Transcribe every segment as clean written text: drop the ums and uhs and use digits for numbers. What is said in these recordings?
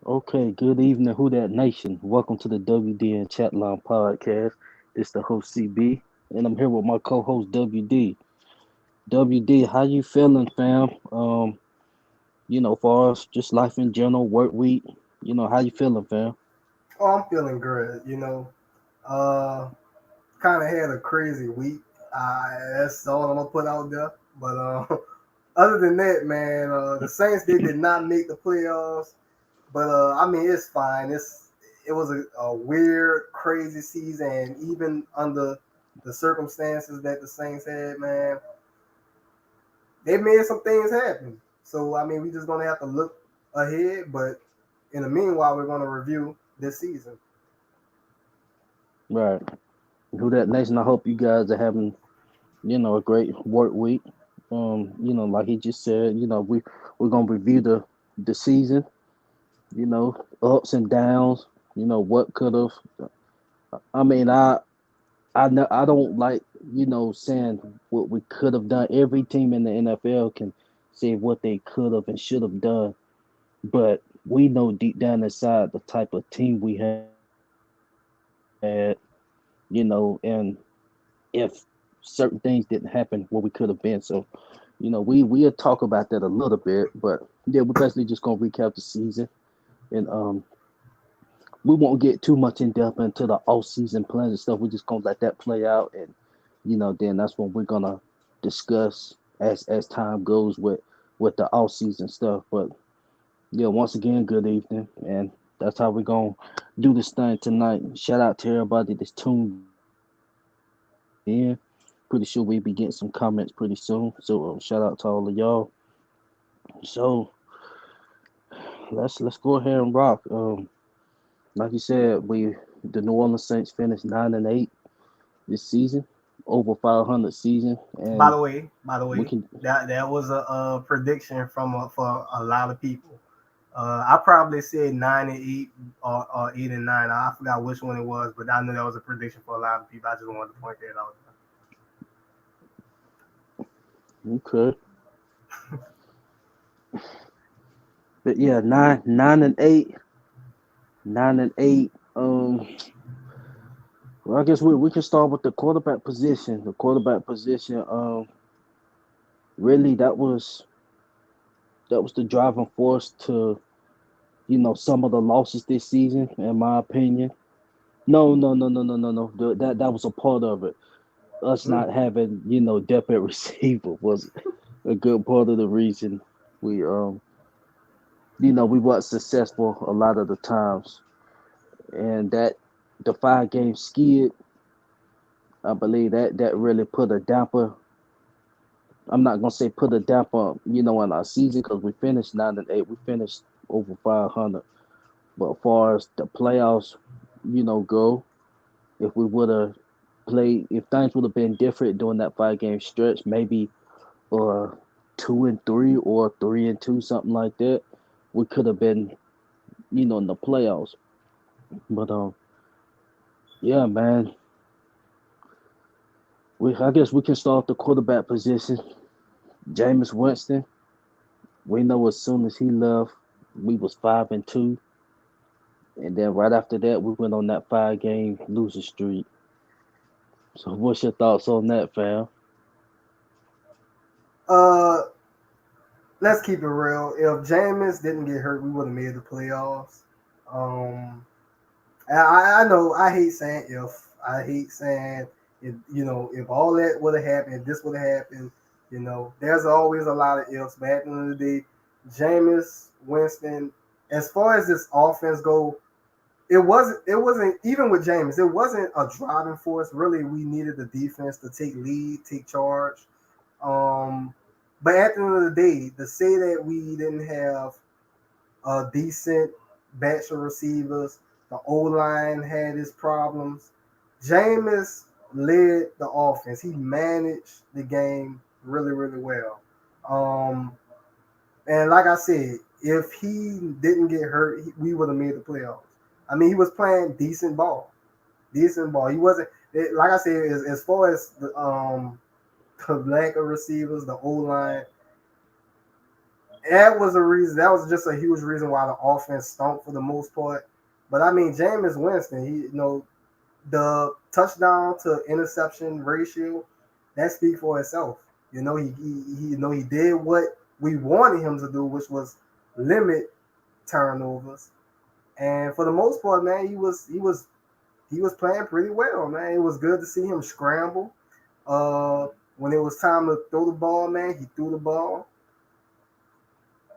Okay, good evening, Who That Nation. Welcome to the WDN Chatline podcast. It's the host CB, and I'm here with my co-host WD. WD, how you feeling, fam? For us, just life in general, work week. How you feeling, fam? Oh, I'm feeling good. Uh, kind of had a crazy week. That's all I'm gonna put out there. But other than that, man, the Saints they did not make the playoffs. But I mean, it's fine. It was a weird, crazy season, and even under the circumstances that the Saints had, man, they made some things happen. So I mean, we just gonna have to look ahead. But in the meanwhile, we're gonna review this season. Right. Who That Nation. I hope you guys are having, a great work week. Like he just said, we're gonna review the season. Ups and downs. What could have. I mean, I don't like saying what we could have done. Every team in the NFL can say what they could have and should have done, but we know deep down inside the type of team we had, and if certain things didn't happen, what we could have been. So, we'll talk about that a little bit, but yeah, we're basically just gonna recap the season, and we won't get too much in depth into the off season plans and stuff. We're just gonna let that play out, and then that's when we're gonna discuss as time goes with the off season stuff. But yeah, once again, good evening, and that's how we're gonna do this thing tonight. Shout out to everybody that's tuned in. Pretty sure we'll be getting some comments pretty soon. So shout out to all of y'all. So let's go ahead and rock. Like you said, the New Orleans Saints finished 9-8 this season, over 500 season, By and the way, by the we way, can. that was a prediction from for a lot of people. I probably said 9-8 or 8-9. I forgot which one it was, but I knew that was a prediction for a lot of people. I just wanted to point that out. Okay, but yeah, 9-8, 9-8. Well, I guess we can start with the quarterback position. The quarterback position, really that was the driving force to some of the losses this season, in my opinion. No, no, no, no, no, no, no. That was a part of it. Us Mm. not having depth at receiver was a good part of the reason we we weren't successful a lot of the times, and that the 5 game skid, I believe that really put a damper. I'm not gonna say put a damper, on our season because we finished 9-8. We finished over 500. But as far as the playoffs, go, if we would have played, if things would have been different during that 5 game stretch, maybe uh 2-3 or 3-2, something like that, we could have been, in the playoffs. But yeah, man, I guess we can start the quarterback position. Jameis Winston. We know as soon as he left, we was 5-2, and then right after that, we went on that 5 game losing streak. So, what's your thoughts on that, fam? Uh, let's keep it real. If Jameis didn't get hurt, we would have made the playoffs. Um, I know I hate saying if. I hate saying if if all that would have happened, if this would have happened, there's always a lot of ifs. But at the end of the day, Jameis Winston, as far as this offense go, it wasn't even with Jameis, it wasn't a driving force. Really, we needed the defense to take lead, take charge. Um, but at the end of the day, to say that we didn't have a decent batch of receivers. The O line had its problems. Jameis led the offense. He managed the game really, really well. Um, and like I said, if he didn't get hurt, we would have made the playoffs. I mean, he was playing decent ball, decent ball. He wasn't like I said, as far as the lack of receivers, the O line, That was a reason. That was just a huge reason why the offense stunk for the most part. But I mean, Jameis Winston, the touchdown to interception ratio, that speaks for itself. He did what we wanted him to do, which was limit turnovers. And for the most part, man, he was playing pretty well, man. It was good to see him scramble. When it was time to throw the ball, man, he threw the ball.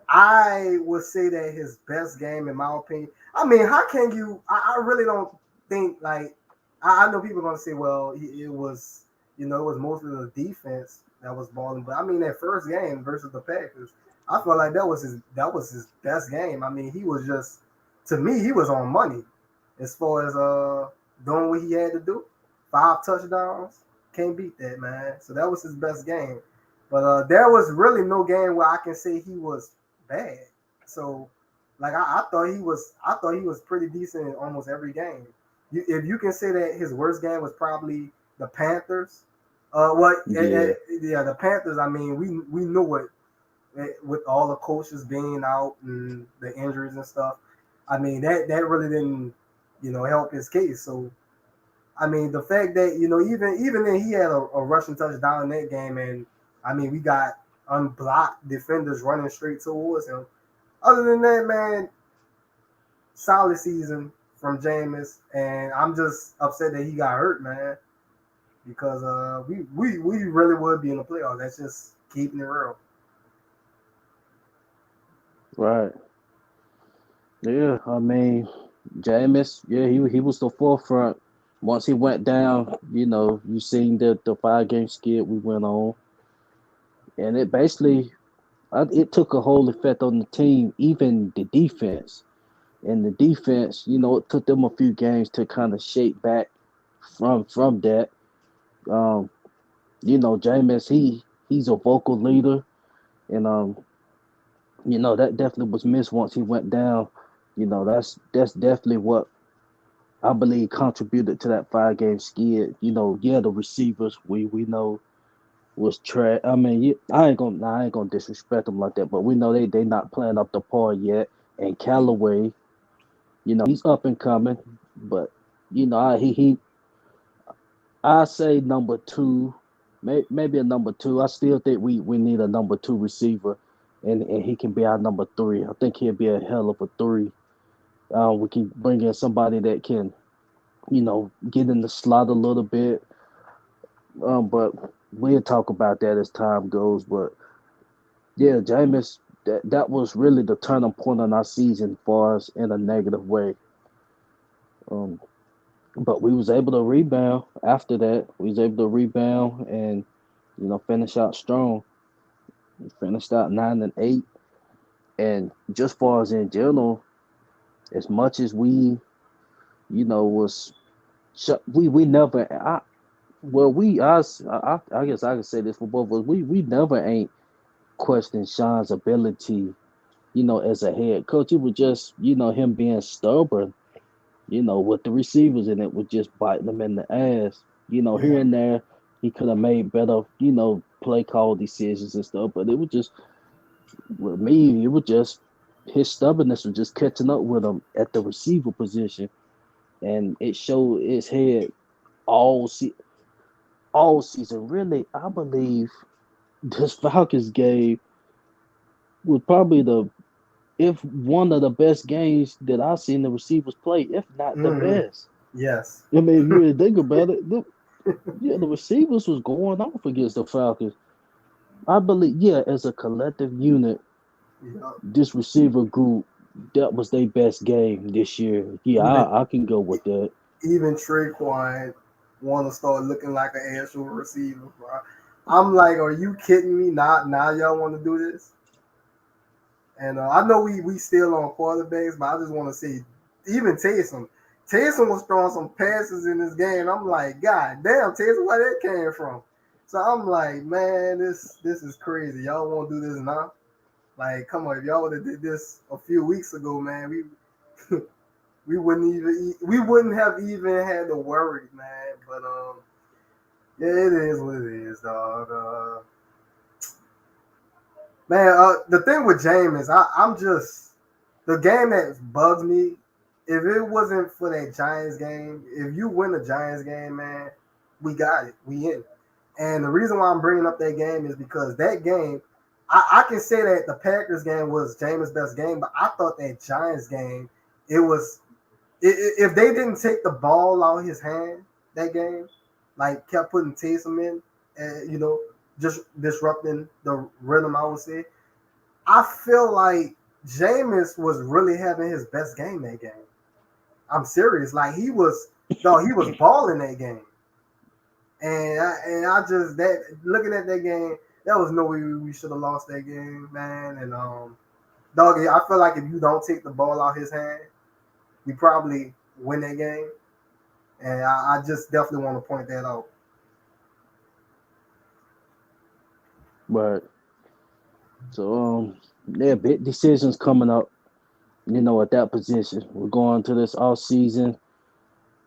I would say that his best game, in my opinion. I mean, how can you? I really don't think like I know people are gonna say, well, it was it was mostly the defense that was balling, but I mean that first game versus the Packers, I felt like that was his best game. I mean, he was just to me he was on money as far as doing what he had to do. 5 touchdowns, can't beat that, man. So that was his best game. But there was really no game where I can say he was bad. So, like I thought he was pretty decent in almost every game. If you can say that his worst game was probably the Panthers, Yeah, yeah, the Panthers. I mean, we knew it with all the coaches being out and the injuries and stuff. I mean that really didn't help his case. So I mean, the fact that even then he had a rushing touchdown in that game, and I mean we got unblocked defenders running straight towards him. Other than that, man, solid season from Jameis, and I'm just upset that he got hurt, man, because we really would be in the playoffs. That's just keeping it real. right. Yeah, I mean, Jameis, yeah, he was the forefront. Once he went down, you seen the 5 game skid we went on, and it basically it took a whole effect on the team, even the defense. And the defense, it took them a few games to kind of shape back from that. Um, Jameis, he's a vocal leader, and that definitely was missed once he went down. That's definitely what I believe contributed to that 5 game skid. Yeah, the receivers we know was trash. I mean, I ain't gonna disrespect them like that, but we know they not playing up the par yet. And Callaway, he's up and coming, but I say number two, maybe a number two. I still think we need a number two receiver, and he can be our number three. I think he'll be a hell of a three. We can bring in somebody that can get in the slot a little bit. But we'll talk about that as time goes. But yeah, Jameis, that was really the turning point on our season for us in a negative way. Um, but we was able to rebound after that. We was able to rebound and finish out strong. We finished out 9-8, and just far as in general, as much as we was we never well I guess I could say this for both of us. We never ain't questioned Sean's ability, as a head coach. It was just him being stubborn, with the receivers, and it was just biting them in the ass. Here Yeah, and there, he could have made better, play call decisions and stuff. But it was just with me, it was just his stubbornness was just catching up with him at the receiver position, and it showed his head all se- all season. Really, I believe this Falcons game was probably the if one of the best games that I've seen the receivers play, if not the hmm best. yes, I mean, if you really think about it, yeah, the receivers was going off against the Falcons. I believe, yeah, as a collective unit, yeah. this receiver group, that was their best game this year. Yeah, Even I can go with that. even Traquan want to start looking like an actual receiver, bro. I'm like, are you kidding me? Now y'all want to do this? And I know we still on quarterbacks, but I just want to see even Taysom. Taysom was throwing some passes in this game. I'm like, God damn, Taysom, where that came from? So I'm like, man, this is crazy. Y'all won't do this now? Like, come on, if y'all would have did this a few weeks ago, man, we wouldn't have even had to worry, man. But yeah, it is what it is, dog. Man, the thing with Jameis, I'm just the game that bugs me. If it wasn't for that Giants game, if you win the Giants game, man, we got it. We in. And the reason why I'm bringing up that game is because that game, I can say that the Packers game was Jameis' best game, but I thought that Giants game, it was if they didn't take the ball out of his hand that game, like kept putting Taysom in, and just disrupting the rhythm, I would say. I feel like Jameis was really having his best game that game. I'm serious. Like he was balling that game. And I just that looking at that game, there was no way we should have lost that game, man. And doggy, I feel like if you don't take the ball out his hand, we probably win that game. And I just definitely want to point that out. But so there are big decisions coming up. At that position, we're going to this off season.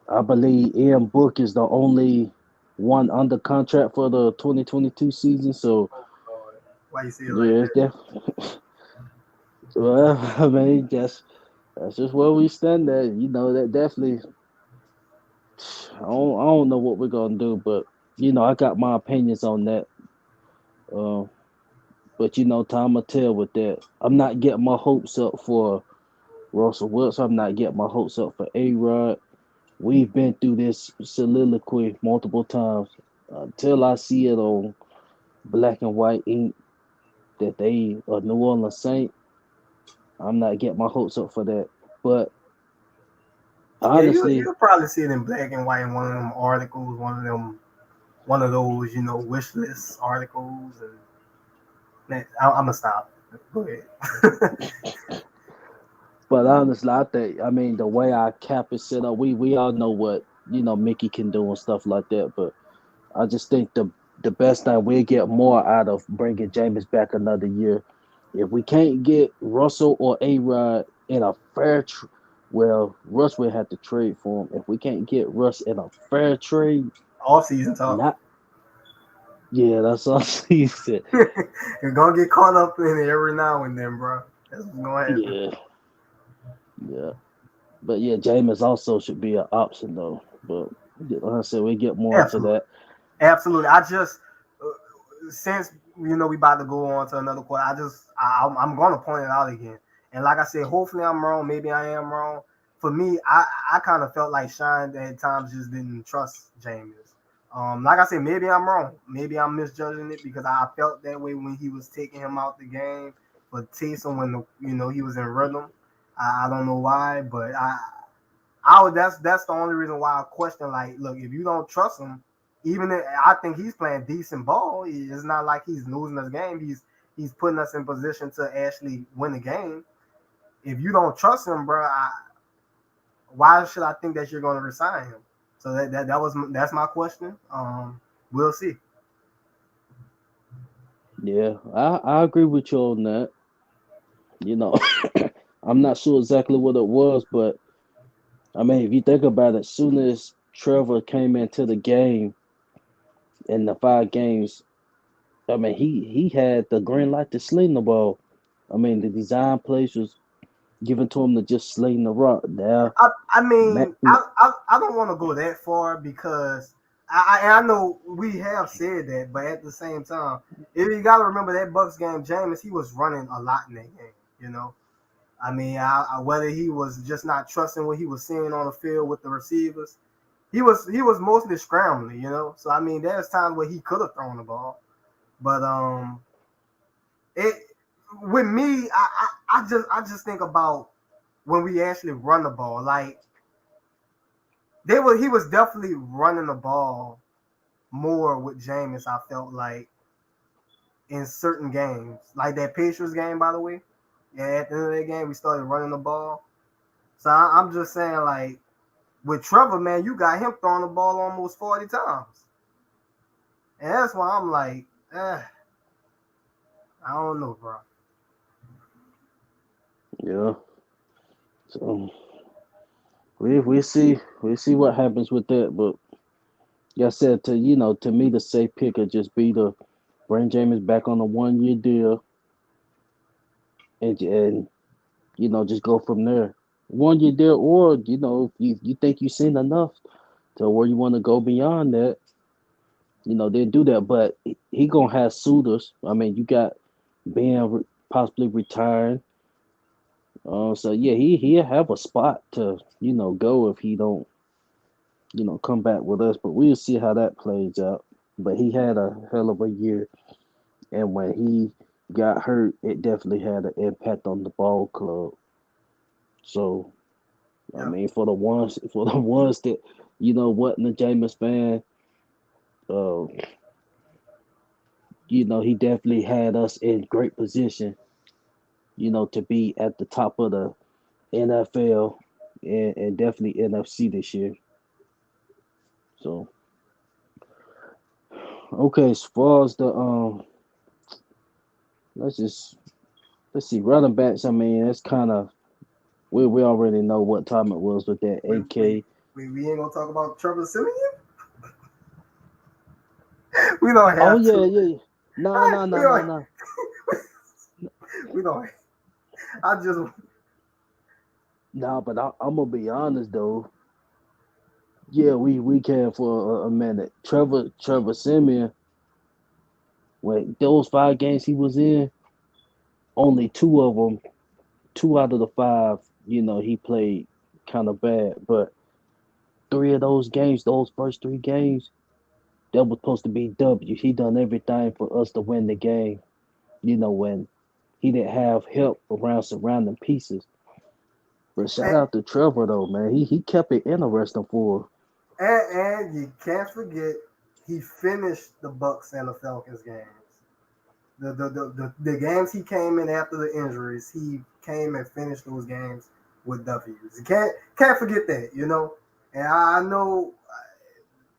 I believe Ian Book is the only one under contract for the 2022 season. So Why you say it like yeah, it's that? definitely. Well, I mean, that's just where we stand at. That definitely. I don't know what we're gonna do, but I got my opinions on that. Uh, but time will tell with that. I'm not getting my hopes up for Russell Wilson. I'm not getting my hopes up for A Rod. We've been through this soliloquy multiple times. Until I see it on black and white ink that they are New Orleans Saint, I'm not getting my hopes up for that. But Yeah, honestly, you'll probably see it in black and white in one of them articles, one of those wish list articles, and man, I'm gonna stop. Go ahead. I think the way our cap is set up, we all know what Mickey can do and stuff like that. But I just think the best thing we'll get more out of bringing Jameis back another year. If we can't get Russell or A Rod in a well, Russ will have to trade for him. If we can't get Russ in a fair trade, Off season talk. not yeah, that's all he said. You're gonna get caught up in it every now and then, bro. That's what's gonna happen. Yeah, yeah, but yeah, Jameis also should be an option though. But like I said, we get more into Absolutely, that. absolutely. I just since we about to go on to another quarter, I'm gonna point it out again. And like I said, hopefully I'm wrong. Maybe I am wrong. For me, I kind of felt like Sean at times just didn't trust James. Like I said, maybe I'm wrong. Maybe I'm misjudging it because I felt that way when he was taking him out the game. But Taysom, when he was in rhythm, I don't know why, but I would. That's the only reason why I question. Like, look, if you don't trust him, even if I think he's playing decent ball, it's not like he's losing this game. He's putting us in position to actually win the game. If you don't trust him, bro, why should I think that you're going to resign him? So that's my question. We'll see. Yeah, I agree with you on that. You know, I'm not sure exactly what it was, but if you think about it, as soon as Trevor came into the game in the 5 games, he had the green light to sling the ball. The design plays was given to him to just sling the rock. Now, I Matt, mean, I don't want to go that far because I know we have said that, but at the same time, if you got to remember that Bucks game, Jameis, he was running a lot in that game. Whether he was just not trusting what he was seeing on the field with the receivers, he was mostly scrambling. So there's times where he could have thrown the ball, but it with me, I just think about when we actually run the ball. Like he was definitely running the ball more with Jameis. I felt like in certain games, like that Patriots game, by the way. Yeah, at the end of that game, we started running the ball. So I'm just saying, like with Trevor, man, you got him throwing the ball almost 40 times, and that's why I'm like, I don't know, bro. yeah. So we see what happens with that. But like I said, to me, the safe pick would just be to bring James back on a 1 year deal. and just go from there. One year there, or you think you've seen enough to where you want to go beyond that, then do that. But he gonna have suitors. I mean, you got Ben possibly retiring. So yeah, he'll have a spot to go if he don't come back with us. But we'll see how that plays out. But he had a hell of a year, and when he got hurt, it definitely had an impact on the ball club. So I Yep. mean, for the ones that wasn't a Jameis fan, uh, he definitely had us in great position, to be at the top of the NFL and definitely NFC this year. So okay, as far as the let's just let's see running backs. I mean, that's kind of we already know what time it was with that We, we, AK. we ain't gonna talk about Trevor Simeon. We don't Oh have yeah, to. yeah, yeah. No, no, We no, no, don't. no. We don't. I just. No, but I'm gonna be honest though. Yeah, we can for a minute. Trevor Simeon, when those 5 games he was in, only two of them, 2 out of the 5, he played kind of bad. But 3 of those games, those first 3 games, that was supposed to be W. He done everything for us to win the game. When he didn't have help around surrounding pieces. But shout And, out to Trevor though, man. He kept it interesting for. and you can't forget he finished the Bucks and the Falcons games. The games he came in after the injuries, he came and finished those games with W's. You can't forget that, And I know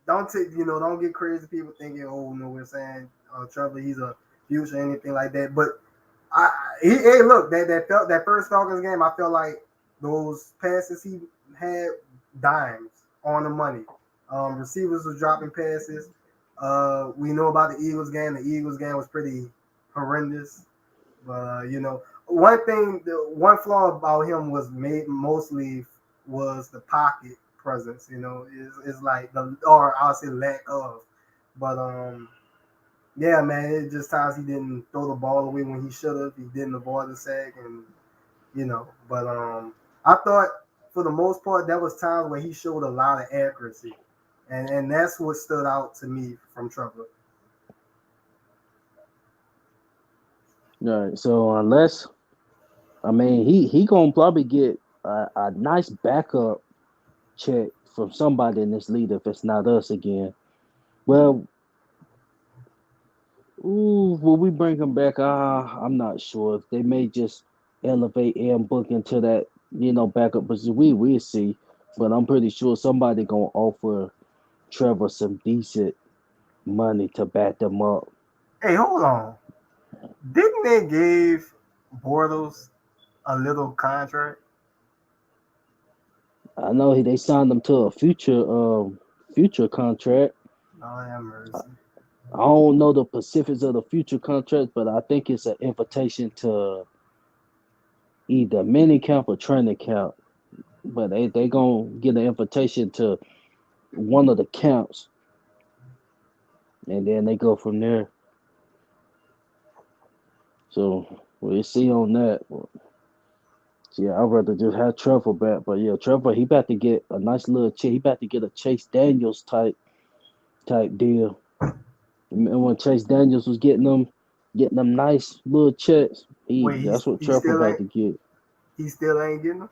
don't get crazy people thinking, oh no, we're saying Trevor he's a future or anything like that. But I hey look that first Falcons game, I felt like those passes he had dimes on the money. Receivers was dropping passes. We know about the Eagles game. The Eagles game was pretty horrendous. But the one flaw about him was made mostly was the pocket presence. Is like or I'll say lack of. But yeah, man, it just times he didn't throw the ball away when he should have. He didn't avoid the sack, and But I thought for the most part that was times where he showed a lot of accuracy, and that's what stood out to me from Trevor. All right, so unless I mean he gonna probably get a nice backup check from somebody in this league if it's not us again. Well, ooh, will we bring him back? I'm not sure. They may just elevate Ian Book into that, backup position. We see, but I'm pretty sure somebody gonna offer Trevor some decent money to back them up. Hey, hold on. Didn't they give Bortles a little contract? I know they signed him to a future contract. Oh, have mercy. I don't know the specifics of the future contract, but I think it's an invitation to either mini camp or training camp. But they gonna get an invitation to one of the camps, and then they go from there. So we'll see on that. But, yeah, I'd rather just have Trevor back. But yeah, Trevor, he about to get a nice little check. He about to get a Chase Daniels type deal. And when Chase Daniels was getting them nice little checks, Wait, that's what he Trevor still about ain't to get. he still ain't getting them.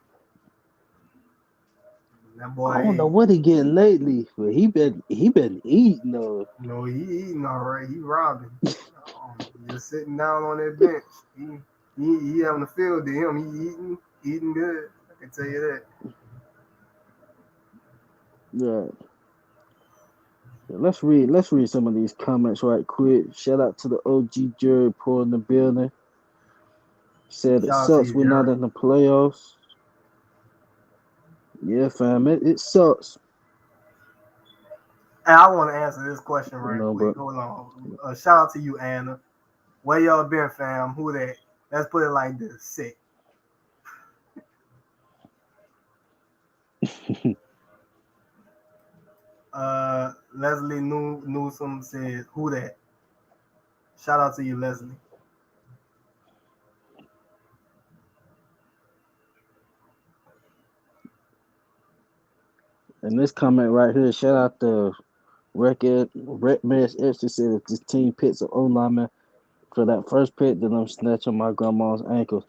That I don't know boy, what he getting lately, but he been eating though. he eating all right. He robbing. Just sitting down on that bench. He having a field to him. He eating good. I can tell you that. Yeah. Yeah, let's read some of these comments right quick. Shout out to the OG Jerry Poor in the building. Said it Shout out to sucks you, we're not Jared. in the playoffs. Yeah, fam, it sucks. And I want to answer this question right quick. But Hold on. Shout out to you, Anna. Where y'all been, fam? Who that? Let's put it like this: sick. Leslie Newsom said, "Who that?" Shout out to you, Leslie. And this comment right here, shout out to Red Mass Extra said if this team picks an O lineman for that first pick, then I'm snatching my grandma's ankles.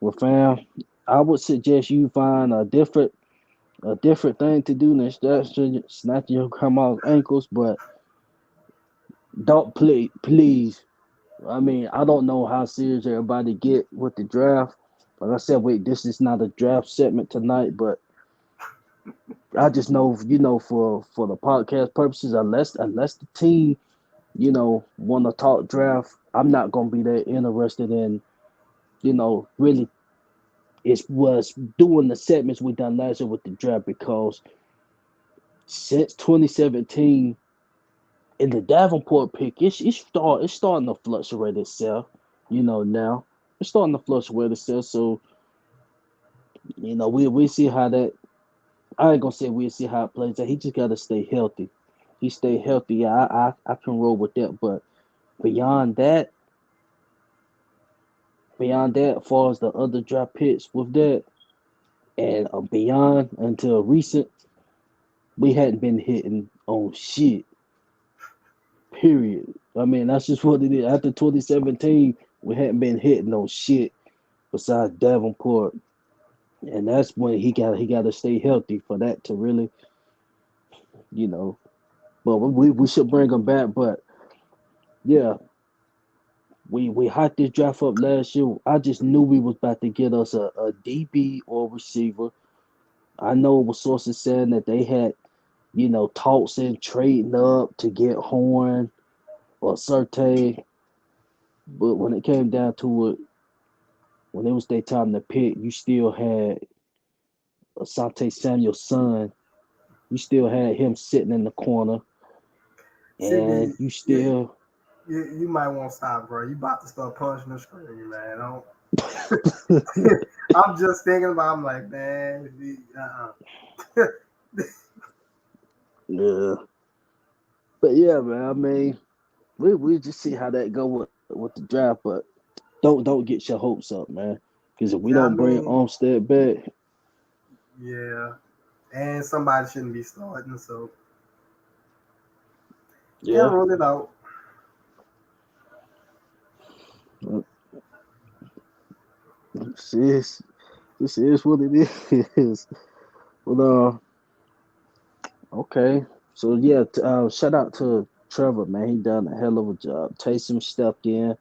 Well, fam, I would suggest you find a different thing to do than snatching your grandma's ankles, but don't please. I mean, I don't know how serious everybody get with the draft. Like I said, wait, this is not a draft segment tonight, but I just know, for the podcast purposes, unless the team, want to talk draft, I'm not gonna be that interested in, really. It was doing the segments we done last year with the draft because since 2017 in the Davenport pick, it's starting to fluctuate itself. Now it's starting to fluctuate itself. So we see how that. I ain't gonna say we'll see how it plays out. He just gotta stay healthy. He stay healthy. Yeah, I can roll with that. But beyond that, as far as the other draft picks with that, and beyond until recent, we hadn't been hitting on shit. Period. I mean, that's just what it is. After 2017, we hadn't been hitting on shit besides Davenport, and that's when he got to stay healthy for that to really, you know. But we should bring him back. But yeah, we hyped this draft up last year. I just knew we was about to get us a DB or receiver. I know it was sources saying that they had, talks in trading up to get Horn or Surte. But when it came down to it, when it was their time to pick, you still had Asante Samuel's son. You still had him sitting in the corner, and CB, you you, still. you might want to stop, bro. You about to start punching the screen, man. Don't. I'm just thinking about. I'm like, man. Yeah, but yeah, man. I mean, we just see how that go with the draft, but don't get your hopes up, man. Because if we I don't bring mean, Armstead back, yeah. And somebody shouldn't be starting, so yeah, yeah, roll it out. uh, this is this is what it is. But okay. So yeah, shout out to Trevor, man. He done a hell of a job. Taysom stepped in,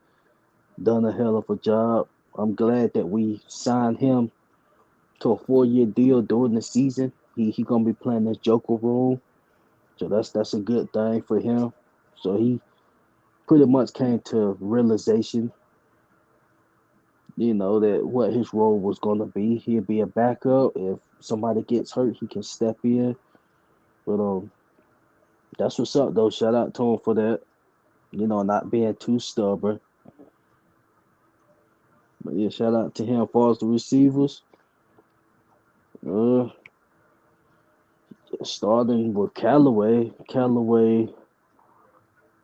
done a hell of a job. I'm glad that we signed him to a 4-year deal during the season. He gonna be playing this Joker role, so that's a good thing for him. So he pretty much came to realization, that what his role was gonna be. He'll be a backup. If somebody gets hurt, he can step in. But that's what's up though. Shout out to him for that. Not being too stubborn. But yeah, shout out to him. As far as the receivers, uh, starting with Callaway. Callaway,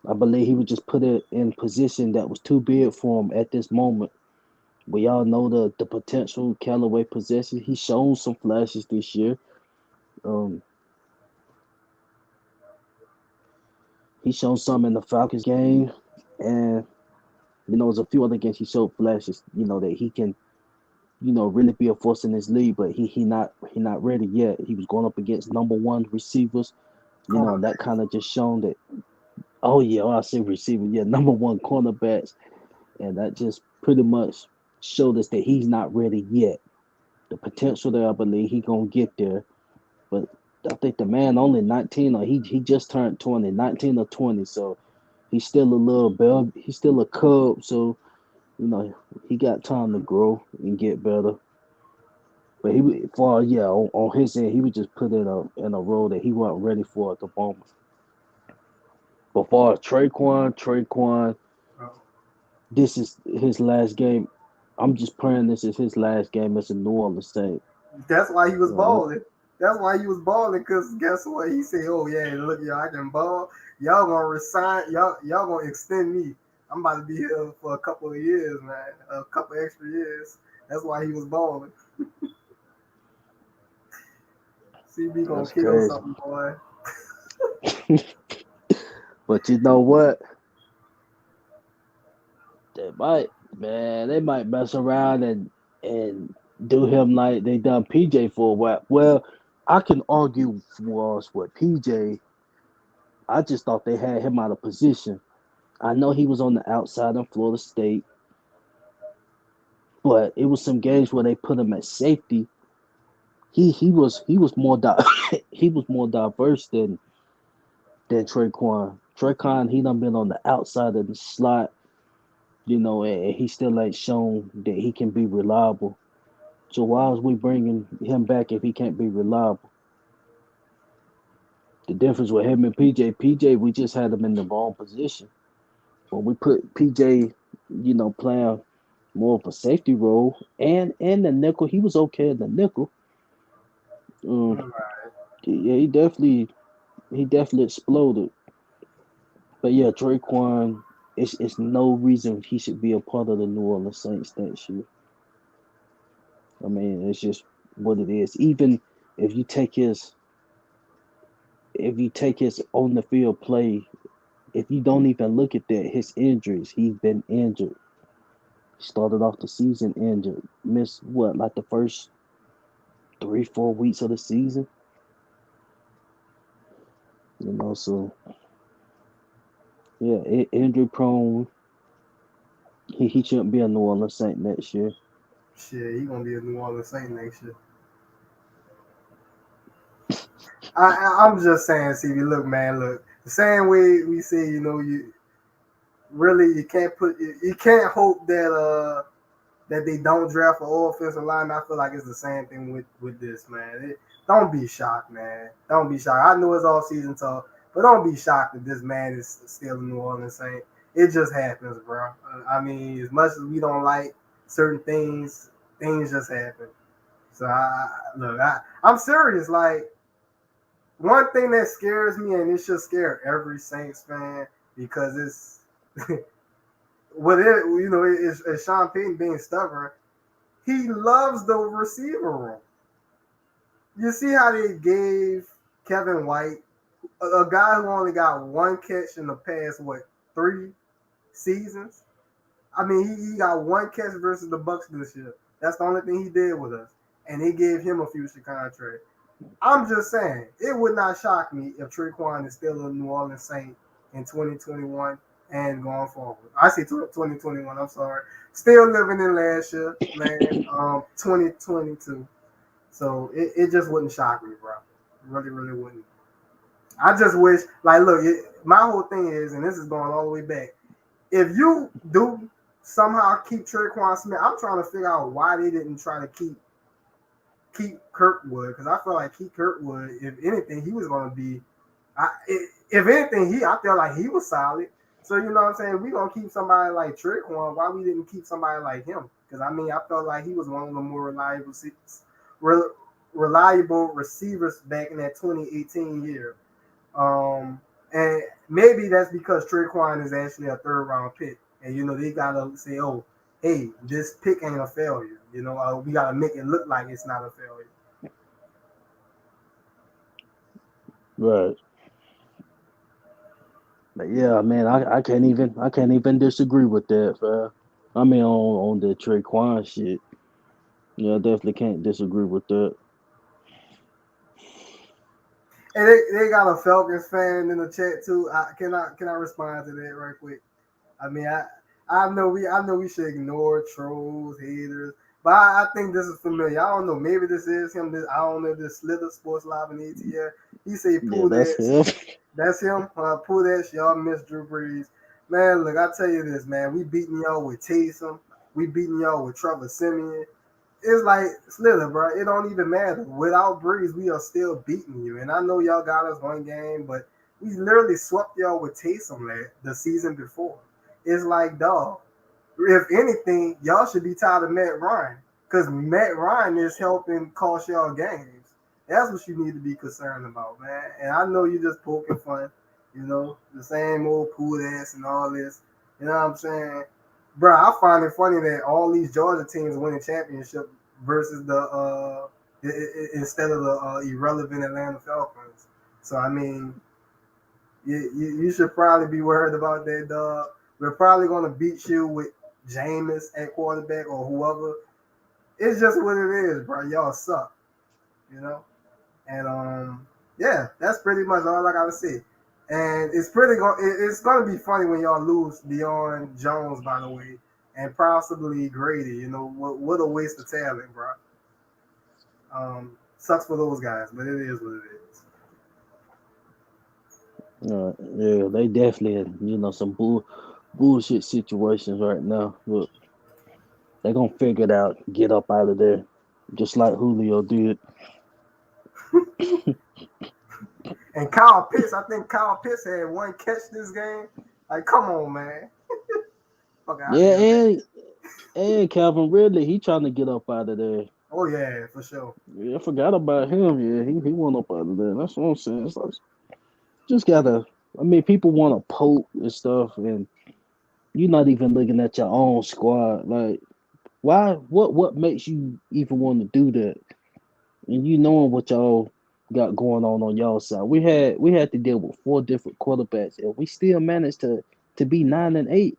I believe he was just put it in position that was too big for him at this moment. We all know the potential Callaway possesses. He's shown some flashes this year. Um, he shown some in the Falcons game, and there's a few other games he showed flashes. That he can, really be a force in this league, but he not ready yet. He was going up against number one receivers, and that Cornerback. kind of just shown that. Oh yeah, I say receiver, yeah, number one cornerbacks, and that just pretty much showed us that he's not ready yet. The potential there, I believe he gonna get there, but I think the man only 19 or he just turned 20, 19 or 20, so he's still a little bell. He's still a cub, so you know he got time to grow and get better. But on his end, he was just put in a role that he wasn't ready for at the moment. But far as Traquan, Oh, this is his last game. I'm just praying this is his last game as a New Orleans Saint. That's why he was Uh, balling. That's why he was balling. Cause guess what? He said, "Oh yeah, look, y'all, I can ball. Y'all gonna resign. Y'all gonna extend me. I'm about to be here for a couple of years, man. A couple extra years. That's why he was balling. CB gonna that's kill crazy. something, boy. But you know what? They might mess around and do him like they done PJ for a while. Well, I can argue for us with PJ. I just thought they had him out of position. I know he was on the outside in Florida State, but it was some games where they put him at safety. He was more he was more diverse than Traquan. Traquan, he done been on the outside of the slot, and he still ain't shown that he can be reliable. So why is we bringing him back if he can't be reliable? The difference with him and PJ, we just had him in the wrong position. When we put PJ, playing more of a safety role and the nickel, he was okay in the nickel. Um, yeah, he definitely exploded. But yeah, Draquan, it's no reason he should be a part of the New Orleans Saints next year. I mean, it's just what it is. Even if you take his if you take his on the field play, if you don't even look at that, his injuries, he's been injured. Started off the season injured. Missed what, like the first 3, 4 weeks of the season? So yeah, injury prone. He shouldn't be a New Orleans Saint next year. Shit, he gonna be a New Orleans Saint next year. I'm just saying, CB. Look, man. Look, the same way we say, you really you can't hope that they don't draft an offensive line. I feel like it's the same thing with this, man. Don't be shocked, man. Don't be shocked. I know it's all season talk, but don't be shocked that this man is still a New Orleans Saint. It just happens, bro. I mean, as much as we don't like certain things, things just happen. So I'm serious. Like, one thing that scares me, and it should scare every Saints fan, because it's what it is Sean Payton being stubborn. He loves the receiver room. You see how they gave Kevin White, a guy who only got one catch in the past, 3 seasons? I mean, he got one catch versus the Bucks this year. That's the only thing he did with us. And they gave him a future contract. I'm just saying, it would not shock me if Traquan is still a New Orleans Saint in 2021 and going forward. I say 2021, I'm sorry. Still living in last year, man, 2022. So it just wouldn't shock me, bro. It really, really wouldn't. I just wish, like, look, my whole thing is, and this is going all the way back, if you do somehow keep Traquan Smith, I'm trying to figure out why they didn't try to keep Kirkwood, because I feel like keep Kirkwood, if anything, he was going to be, if anything, I feel like he was solid. So, you know what I'm saying? We going to keep somebody like Traquan. Why we didn't keep somebody like him? Because, I mean, I felt like he was one of the more reliable receivers back in that 2018 year. And maybe that's because Traquan is actually a third round pick. And, they got to say, oh, hey, this pick ain't a failure. We got to make it look like it's not a failure. Right. But yeah, man, I can't even disagree with that, fam. I mean, on the Traquan shit, yeah, I definitely can't disagree with that. And they got a Falcons fan in the chat too. Can I respond to that right quick? I mean, I know we should ignore trolls, haters, but I think this is familiar. I don't know. Maybe this is him. I don't know. This Slither Sports Live in ATL. He say Yeah, pull that's that. him. That's him. Pull that shit. Y'all miss Drew Brees. Man, look, I tell you this, man. We beating y'all with Taysom. We beating y'all with Trevor Simeon. It's like Slither, bro. It don't even matter. Without Breeze, we are still beating you. And I know y'all got us one game, but we literally swept y'all with Taysom the season before. It's like, dog. If anything, y'all should be tired of Matt Ryan because Matt Ryan is helping cost y'all games. That's what you need to be concerned about, man. And I know you just poking fun, the same old pool ass and all this. You know what I'm saying? Bro, I find it funny that all these Georgia teams winning championship versus instead of the irrelevant Atlanta Falcons. So I mean, you should probably be worried about that, dog. We're probably gonna beat you with Jameis at quarterback or whoever. It's just what it is, bro. Y'all suck, you know. And yeah, that's pretty much all I gotta say. And it's gonna be funny when y'all lose Deion Jones, by the way, and possibly Grady. What a waste of talent, bro. Sucks for those guys, but it is what it is. Yeah, they definitely in, some bullshit situations right now. But they gonna figure it out, get up out of there, just like Julio did. And Kyle Pitts, I think Kyle Pitts had one catch this game. Like, come on, man. Fuck out of Yeah, here, man. and Calvin Ridley, he trying to get up out of there. Oh yeah, for sure. Yeah, I forgot about him. Yeah, he went up out of there. That's what I'm saying. It's like, just gotta. I mean, people want to poke and stuff, and you're not even looking at your own squad. Like, why? What makes you even want to do that? And you knowing what y'all got going on y'all side. We had to deal with four different quarterbacks, and we still managed to be 9-8.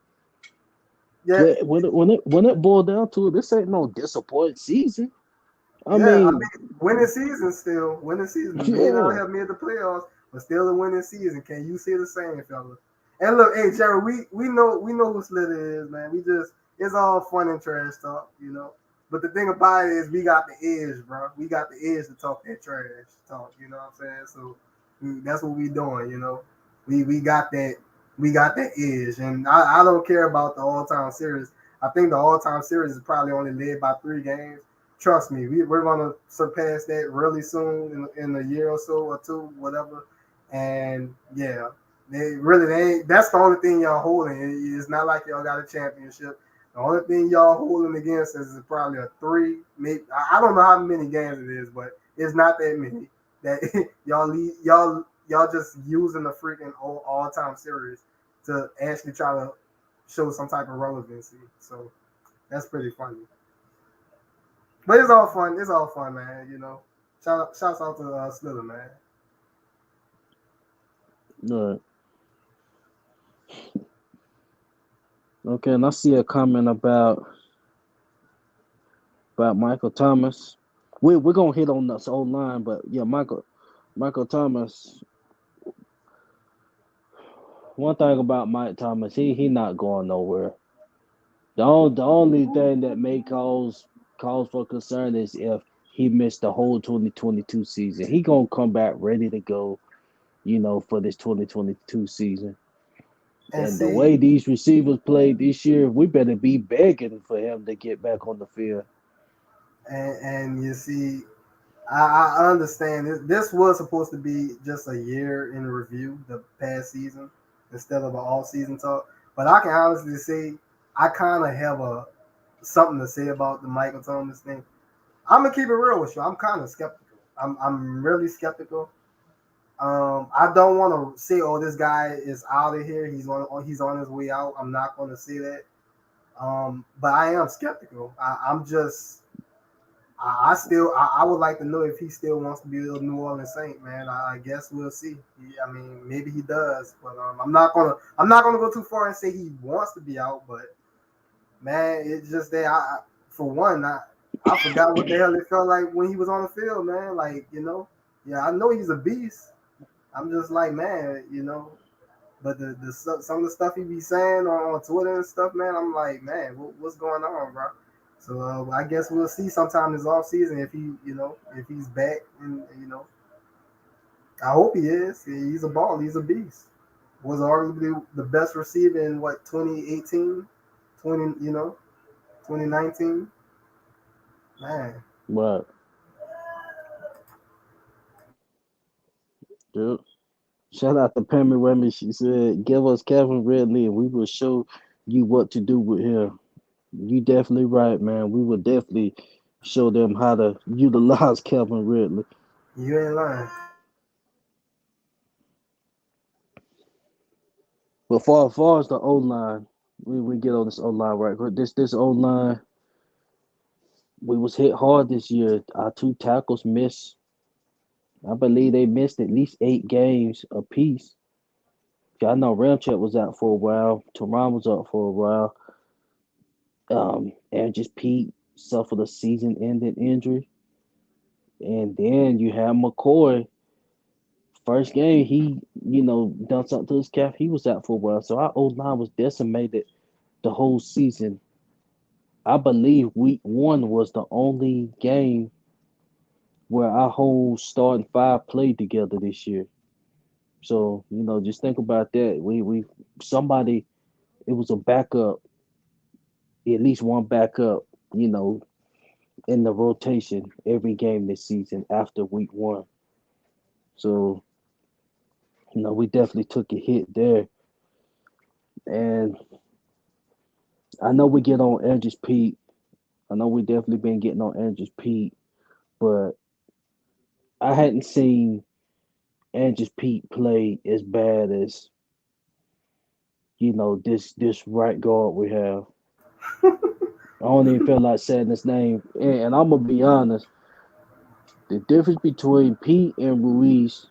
Yeah, But when it boiled down to it, this ain't no disappointing season. I yeah. I mean, mean, winning season still. Winning season. May not yeah, have made the playoffs, but still a winning season. Can you say the same, fella? And look, hey Jerry, we know who Slither is, man. It's all fun and trash talk. But the thing about it is we got the edge, bro. We got the edge to talk that trash talk. You know what I'm saying? So that's what we doing. We got that edge, and I don't care about the all time series. I think the all time series is probably only led by 3 games. Trust me, we're gonna surpass that really soon in a year or so or two, whatever. And yeah, they ain't. That's the only thing y'all holding. It's not like y'all got a championship. The only thing y'all holding against is probably a 3. Maybe I don't know how many games it is, but it's not that many. That y'all just using the freaking all time series to actually try to show some type of relevancy. So that's pretty funny. But it's all fun. It's all fun, man. Shouts out to Slither, man. right. Okay, and I see a comment about Michael Thomas. We're gonna hit on this old line, but yeah, Michael Thomas. One thing about Mike Thomas, he not going nowhere. The only thing that may cause for concern is if he missed the whole 2022 season. He gonna come back ready to go, for this 2022 season. And And the see, way these receivers played this year, we better be begging for him to get back on the field. and you see, I understand this was supposed to be just a year in review, the past season, instead of an all season talk. But I can honestly say I kind of have a something to say about the Michael Thomas thing. I'm gonna keep it real with you. I'm kind of skeptical. I'm really skeptical. I don't want to say, "Oh, this guy is out of here. He's on his way out." I'm not going to say that. But I am skeptical. I'm just I would like to know if he still wants to be a New Orleans Saint, man. I guess we'll see. I mean, maybe he does, but I'm not gonna go too far and say he wants to be out. But man, it's just that for one, I forgot what the hell it felt like when he was on the field, man. Like yeah, I know he's a beast. I'm just like, man. But some of the stuff he be saying on Twitter and stuff, man, I'm like, man, what's going on, bro? So I guess we'll see sometime this off season if he's back, and I hope he is. He's a ball. He's a beast. Was arguably the best receiver in what 2018, 2019. Man, But yeah. Shout out to Pammy Wemmy. She said, "Give us Kevin Ridley, and we will show you what to do with him." You definitely right, man. We will definitely show them how to utilize Calvin Ridley. You ain't lying. But far as the O line, we get on this O line right quick. This O line, we was hit hard this year. Our two tackles missed. I believe they missed at least 8 games apiece. I know Ramchek was out for a while. Teron was out for a while. And just Pete suffered a season-ending injury. And then you have McCoy. First game, he, done something to his calf. He was out for a while. So our O line was decimated the whole season. I believe week one was the only game where our whole starting five played together this year. So, just think about that. We somebody it was a backup, at least one backup, you know, in the rotation every game this season after week one. So, we definitely took a hit there. And I know we get on Andrews Pete. I know we definitely been getting on Andrews Pete, but I hadn't seen Andrews Pete play as bad as, this right guard we have. I don't even feel like saying his name. And I'm gonna be honest, the difference between Pete and Ruiz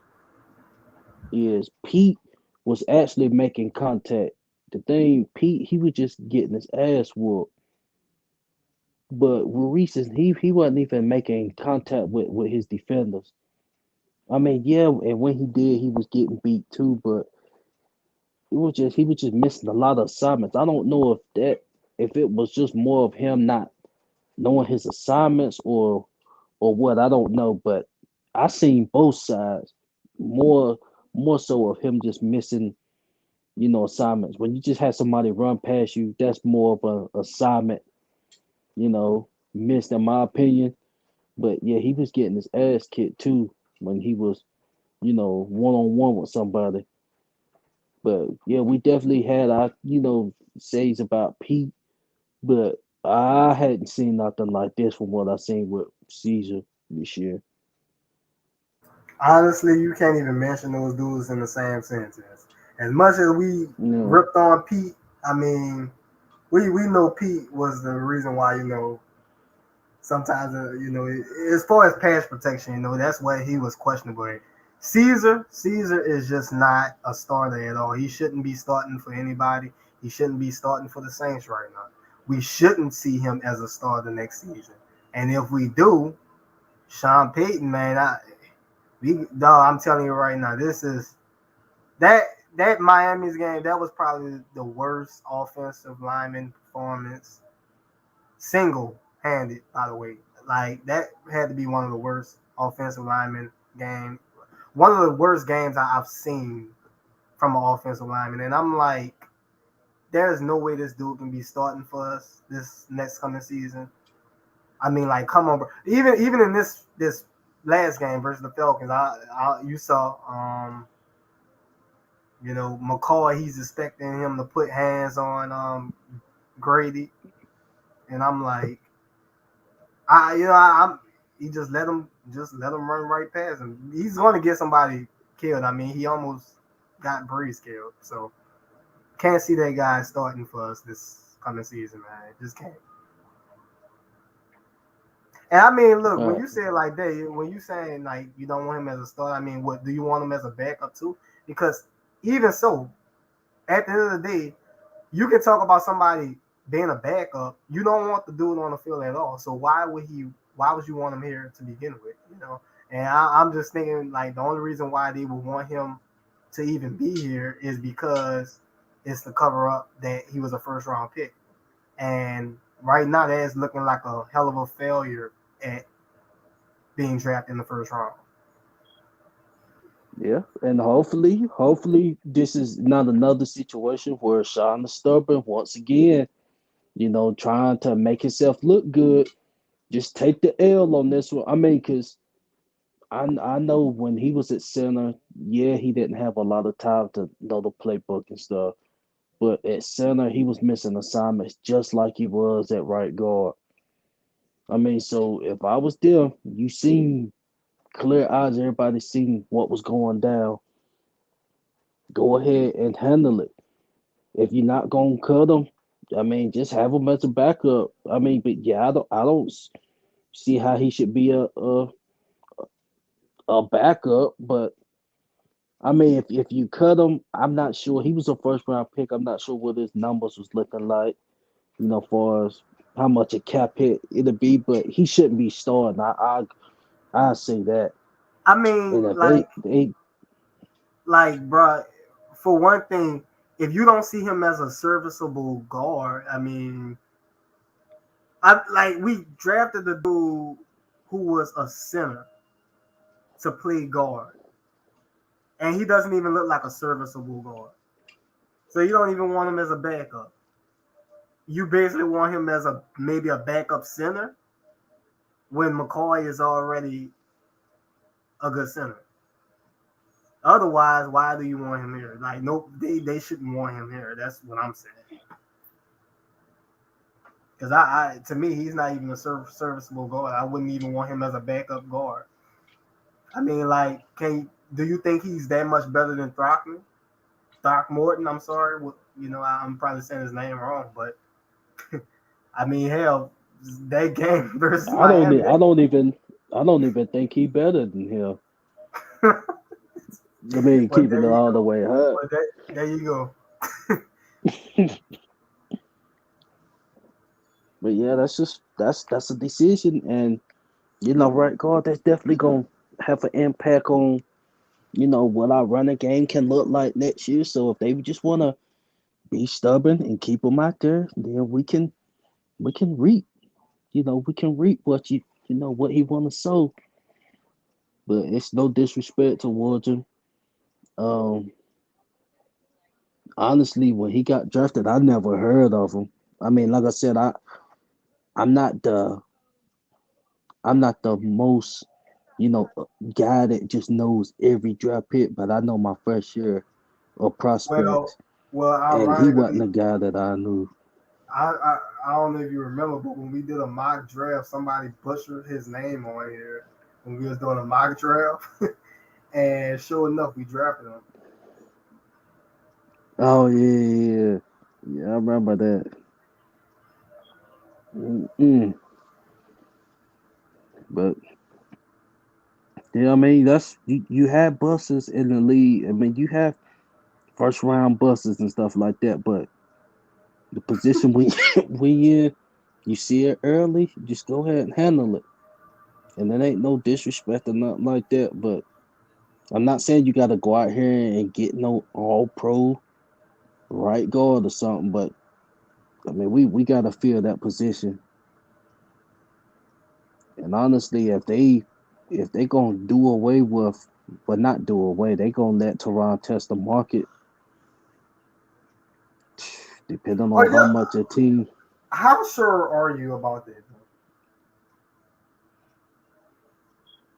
is Pete was actually making contact. The thing, Pete, he was just getting his ass whooped. But Ruiz is he wasn't even making contact with his defenders. I mean, yeah, and when he did, he was getting beat too. But he was just missing a lot of assignments. I don't know if it was just more of him not knowing his assignments or what. I don't know, but I seen both sides more more so of him just missing, assignments. When you just have somebody run past you, that's more of a assignment, missed in my opinion. But yeah, he was getting his ass kicked too when he was, one on one with somebody. But yeah, we definitely had our, says about Pete, but I hadn't seen nothing like this from what I seen with Caesar this year. Honestly, you can't even mention those dudes in the same sentence. As much as we No, ripped on Pete, I mean, we know Pete was the reason why sometimes as far as pass protection, that's why he was questionable. Caesar is just not a starter at all. He shouldn't be starting for anybody. He shouldn't be starting for the Saints right now. We shouldn't see him as a starter next season. And if we do, Sean Payton, man, I'm telling you right now, this is that that Miami's game. That was probably the worst offensive lineman performance, single handed. By the way, like that had to be one of the worst offensive lineman game. One of the worst games I've seen from an offensive lineman, and I'm like, there's no way this dude can be starting for us this next coming season. I mean, like, come on, bro. Even in this last game versus the Falcons, you saw McCoy, he's expecting him to put hands on Grady, and I'm like, I'm he just let him run right past him. He's going to get somebody killed. I mean, he almost got Breeze killed, so can't see that guy starting for us this coming season, man. Just can't. And I mean, look, when uh, you say it like that, when you saying like you don't want him as a starter, I mean, what do you want him as a backup too? Because even so, at the end of the day, you can talk about somebody being a backup. You don't want the dude on the field at all. So why would he? Why would you want him here to begin with? And I'm just thinking like the only reason why they would want him to even be here is because it's to cover up that he was a first round pick. And right now, that is looking like a hell of a failure at being drafted in the first round. yeah, and hopefully, this is not another situation where Sean is stubborn once again. Trying to make himself look good. Just take the L on this one. I mean, because I know when he was at center, yeah, he didn't have a lot of time to know the playbook and stuff. But at center, he was missing assignments just like he was at right guard. I mean, so if I was there, you seen clear eyes, everybody seen what was going down. Go ahead and handle it. If you're not gonna cut him, I mean, just have him as a backup. I mean, but yeah, I don't see how he should be a backup. But I mean, if you cut him, I'm not sure. He was a first round pick. I'm not sure what his numbers was looking like. Far as how much a cap hit it'll be, but he shouldn't be starting. I say that. I mean, And if they bruh, for one thing, if you don't see him as a serviceable guard, I mean, we drafted the dude who was a center to play guard, and he doesn't even look like a serviceable guard. So you don't even want him as a backup. You basically want him as maybe a backup center when McCoy is already a good center. Otherwise, why do you want him here? Like, no, they shouldn't want him here. That's what I'm saying. Because to me, he's not even a serviceable guard. I wouldn't even want him as a backup guard. I mean, like, do you think he's that much better than Throckmorton? I'm sorry, I'm probably saying his name wrong, but I mean, hell, that game versus I don't Miami. e- I don't even think he better than him. I mean, Well, keeping there it you all the go. way up. Well, there you go. But yeah, that's a decision, and right guard, that's definitely gonna have an impact on what our running game can look like next year. So if they just wanna be stubborn and keep him out there, then we can reap. We can reap what he wanna sow. But it's no disrespect towards him. Um, Honestly, when he got drafted, I never heard of him. I mean, like I said, I'm not the I'm not the most guy that just knows every draft pick, but I know my fair share of Well, prospects, well, and he wasn't ironically, a guy that I knew. I don't know if you remember, but when we did a mock draft, somebody butchered his name on here when we was doing a mock draft, and sure enough, we drafted him. Oh yeah, yeah, I remember that. Mm-mm. But yeah, I mean you have buses in the league. I mean you have first round buses and stuff like that, but the position we in, you see it early, just go ahead and handle it. And it ain't no disrespect or nothing like that. But I'm not saying you got to go out here and get no all pro right guard or something. But I mean, we got to fill that position. And honestly, if they gonna do away with, but not do away, they gonna let Tehran test the market, depending Oh on how yeah, much a team. how sure are you about that?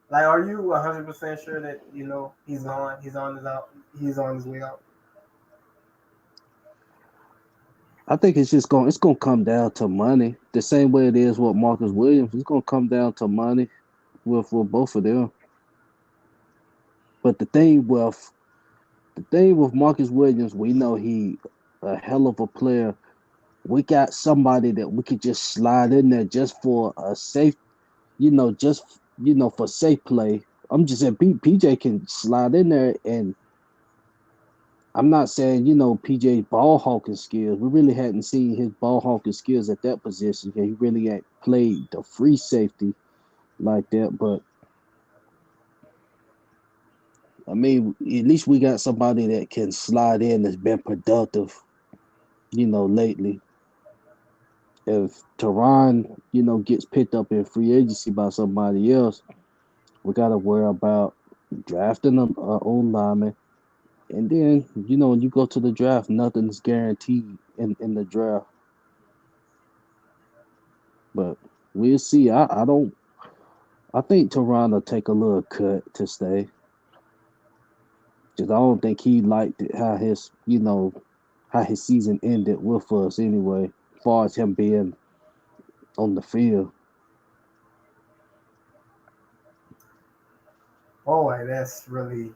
Like, are you 100% sure that he's on his way out? I think it's gonna come down to money. The same way it is with Marcus Williams. It's gonna come down to money with both of them. But the thing with Marcus Williams, we know he a hell of a player. We got somebody that we could just slide in there just for a safe, just for safe play. I'm just saying PJ can slide in there, and I'm not saying PJ ball hawking skills. We really hadn't seen his ball hawking skills at that position. He really ain't played the free safety like that. But I mean, at least we got somebody that can slide in that's been productive, lately. If Tehran, gets picked up in free agency by somebody else, we got to worry about drafting a old lineman. And then, when you go to the draft, nothing's guaranteed in the draft. But we'll see. I think Tehran will take a little cut to stay. Because I don't think he liked it, how how his season ended with us anyway, as far as him being on the field. Boy, that's really.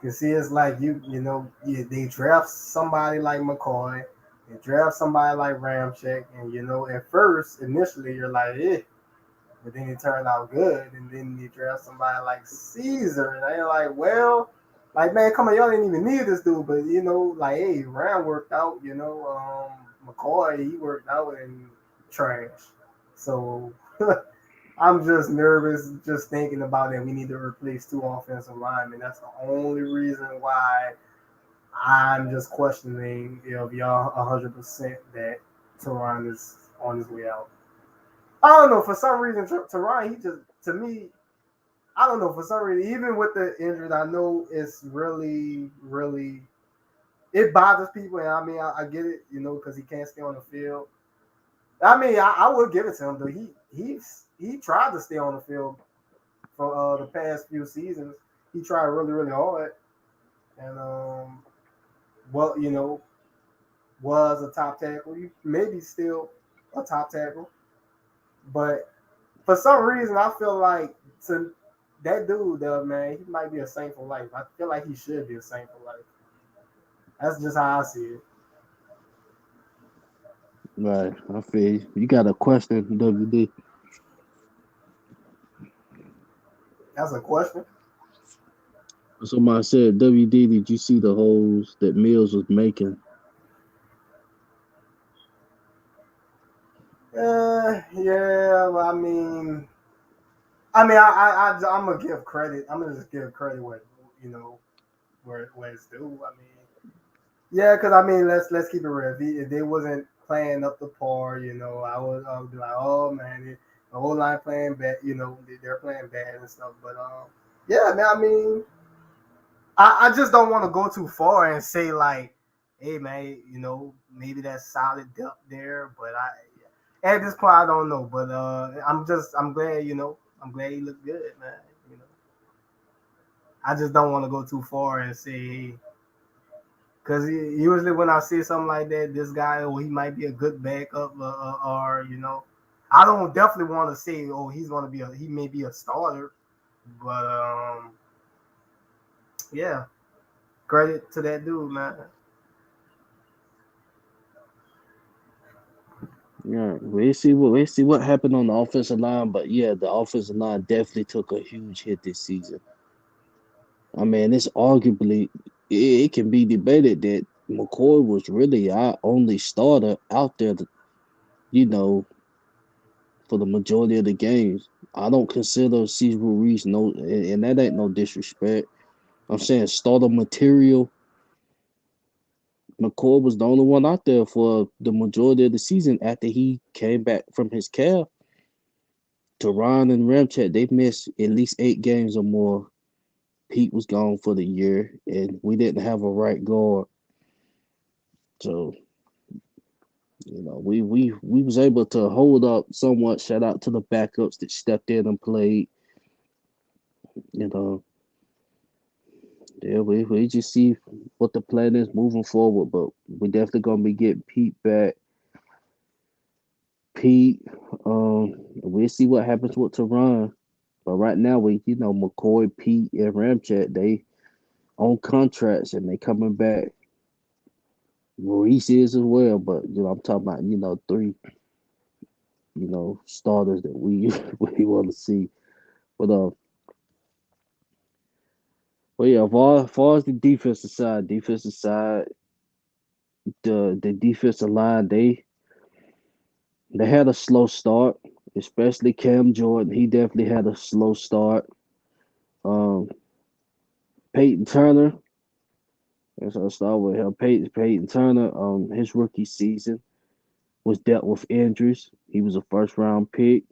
Cause see, it's like they draft somebody like McCoy, they draft somebody like Ramchick, and at first, initially, you're like, eh, but then it turned out good, and then you draft somebody like Caesar, and they're like, well, like man, come on, y'all didn't even need this dude, but like, hey, Ram worked out, McCoy he worked out and trash, so I'm just nervous just thinking about that. We need to replace two offensive linemen. That's the only reason why I'm just questioning if y'all 100% that Teron is on his way out. I don't know. For some reason, Teron, he just, to me, I don't know. For some reason, even with the injuries, I know it's really, really, it bothers people. And I mean, I get it, because he can't stay on the field. I mean, I would give it to him though. He tried to stay on the field for the past few seasons. He tried really really hard, and well, was a top tackle. Maybe still a top tackle, but for some reason, I feel like to that dude, man, he might be a Saint for life. I feel like he should be a Saint for life. That's just how I see it. Right, I feel you. You got a question, WD? That's a question. Somebody said, WD, did you see the holes that Mills was making? Yeah. Well, I'm gonna give credit. I'm gonna just give credit where where it's due. I mean, yeah, because I mean, let's keep it real. If they wasn't playing up the par, I would be like, oh man, the whole line playing bad. They're playing bad and stuff. But yeah, man. I mean, I just don't want to go too far and say like, hey man, maybe that's solid depth there. But at this point I don't know. But I'm glad I'm glad he looked good, man. You know, I just don't want to go too far and say, hey, because usually when I see something like that, this guy, he might be a good backup, or I don't definitely want to say, oh, he may be a starter, but yeah, credit to that dude, man. Yeah, we see what happened on the offensive line, but yeah, the offensive line definitely took a huge hit this season. I mean, it's arguably it can be debated that McCoy was really our only starter out there, you know, for the majority of the games. I don't consider Cesar Ruiz no, and that ain't no disrespect. I'm saying starter material. McCoy was the only one out there for the majority of the season after he came back from his calf. Teron and Ramchat, they've missed at least 8 games or more. Pete was gone for the year, and we didn't have a right guard. So, we was able to hold up somewhat. Shout out to the backups that stepped in and played. You know, yeah, we just see what the plan is moving forward, but we definitely gonna be getting Pete back. Pete, we'll see what happens with Teron. But right now, McCoy, Pete, and Ramchat, they on contracts and they coming back. Maurice is as well, but I'm talking about three starters that we we want to see. But yeah, as far as the defensive side, the defensive line they had a slow start, especially Cam Jordan. He definitely had a slow start. Um, Peyton Turner. That's I'll start with him. Peyton Turner. His rookie season was dealt with injuries. He was a first round pick.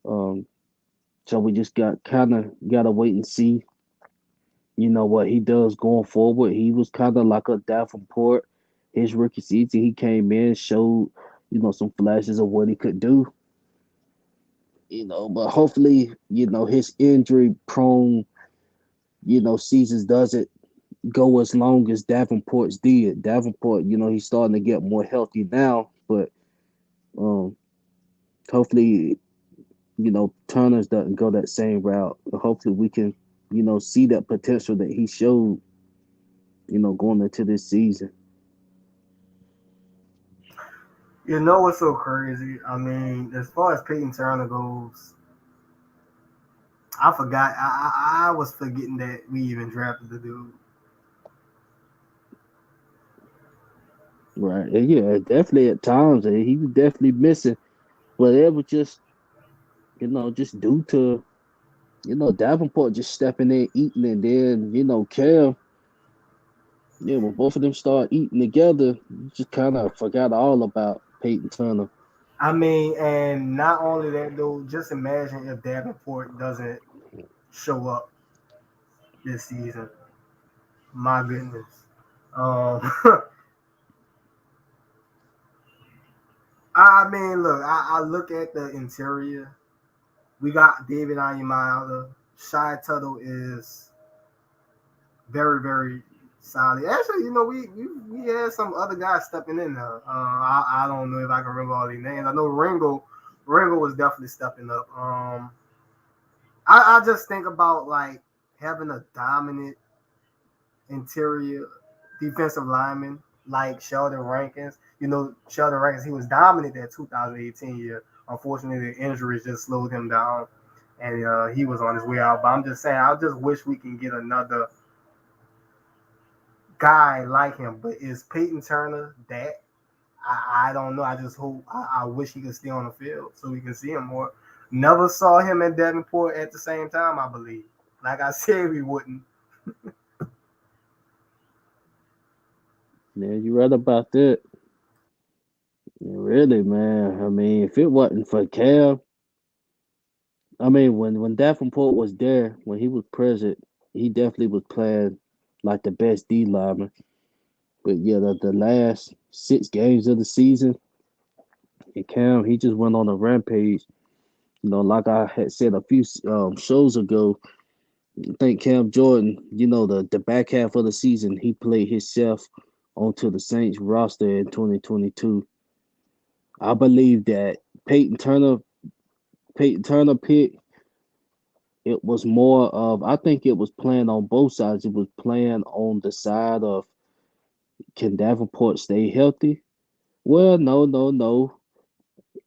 Um, so we just gotta wait and see. What he does going forward. He was kind of like a Davenport. His rookie season, he came in, showed some flashes of what he could do. But hopefully, his injury prone seasons doesn't go as long as Davenport's did. Davenport, he's starting to get more healthy now, but um, hopefully, Turner's doesn't go that same route. Hopefully, we can, see that potential that he showed, going into this season. You know what's so crazy? I mean, as far as Peyton Turner goes, I forgot. I was forgetting that we even drafted the dude. Right. And yeah, definitely at times he was definitely missing, but it was just, just due to, Davenport just stepping in, eating, and then, Cam, yeah, when both of them start eating together, you just kind of forgot all about Peyton Turner. I mean, and not only that though, just imagine if Davenport doesn't show up this season. My goodness. Um, I mean, look, I look at the interior. We got David Ayamala. Shy Tuttle is very, very solid. Actually, we had some other guys stepping in there. I don't know if I can remember all these names. I know Ringo was definitely stepping up. I just think about like having a dominant interior defensive lineman like Sheldon Rankins. Sheldon Rankins, he was dominant that 2018 year. Unfortunately, the injuries just slowed him down, and he was on his way out. But I'm just saying, I just wish we can get another guy like him. But is Peyton Turner that? I don't know. I just hope. I wish he could stay on the field so we can see him more. Never saw him and Davenport at the same time, I believe. Like I said, we wouldn't. Yeah, you right about that. Yeah, really, man. I mean, if it wasn't for Cam, I mean, when Davenport was there, when he was present, he definitely was playing like the best D lineman. But yeah, the last 6 games of the season, and Cam, he just went on a rampage. Like I had said a few shows ago, I think Cam Jordan, the back half of the season, he played himself onto the Saints roster in 2022. I believe that Peyton Turner, Peyton Turner pick, it was more of, I think it was playing on both sides. It was playing on the side of, can Davenport stay healthy? Well, no, no, no.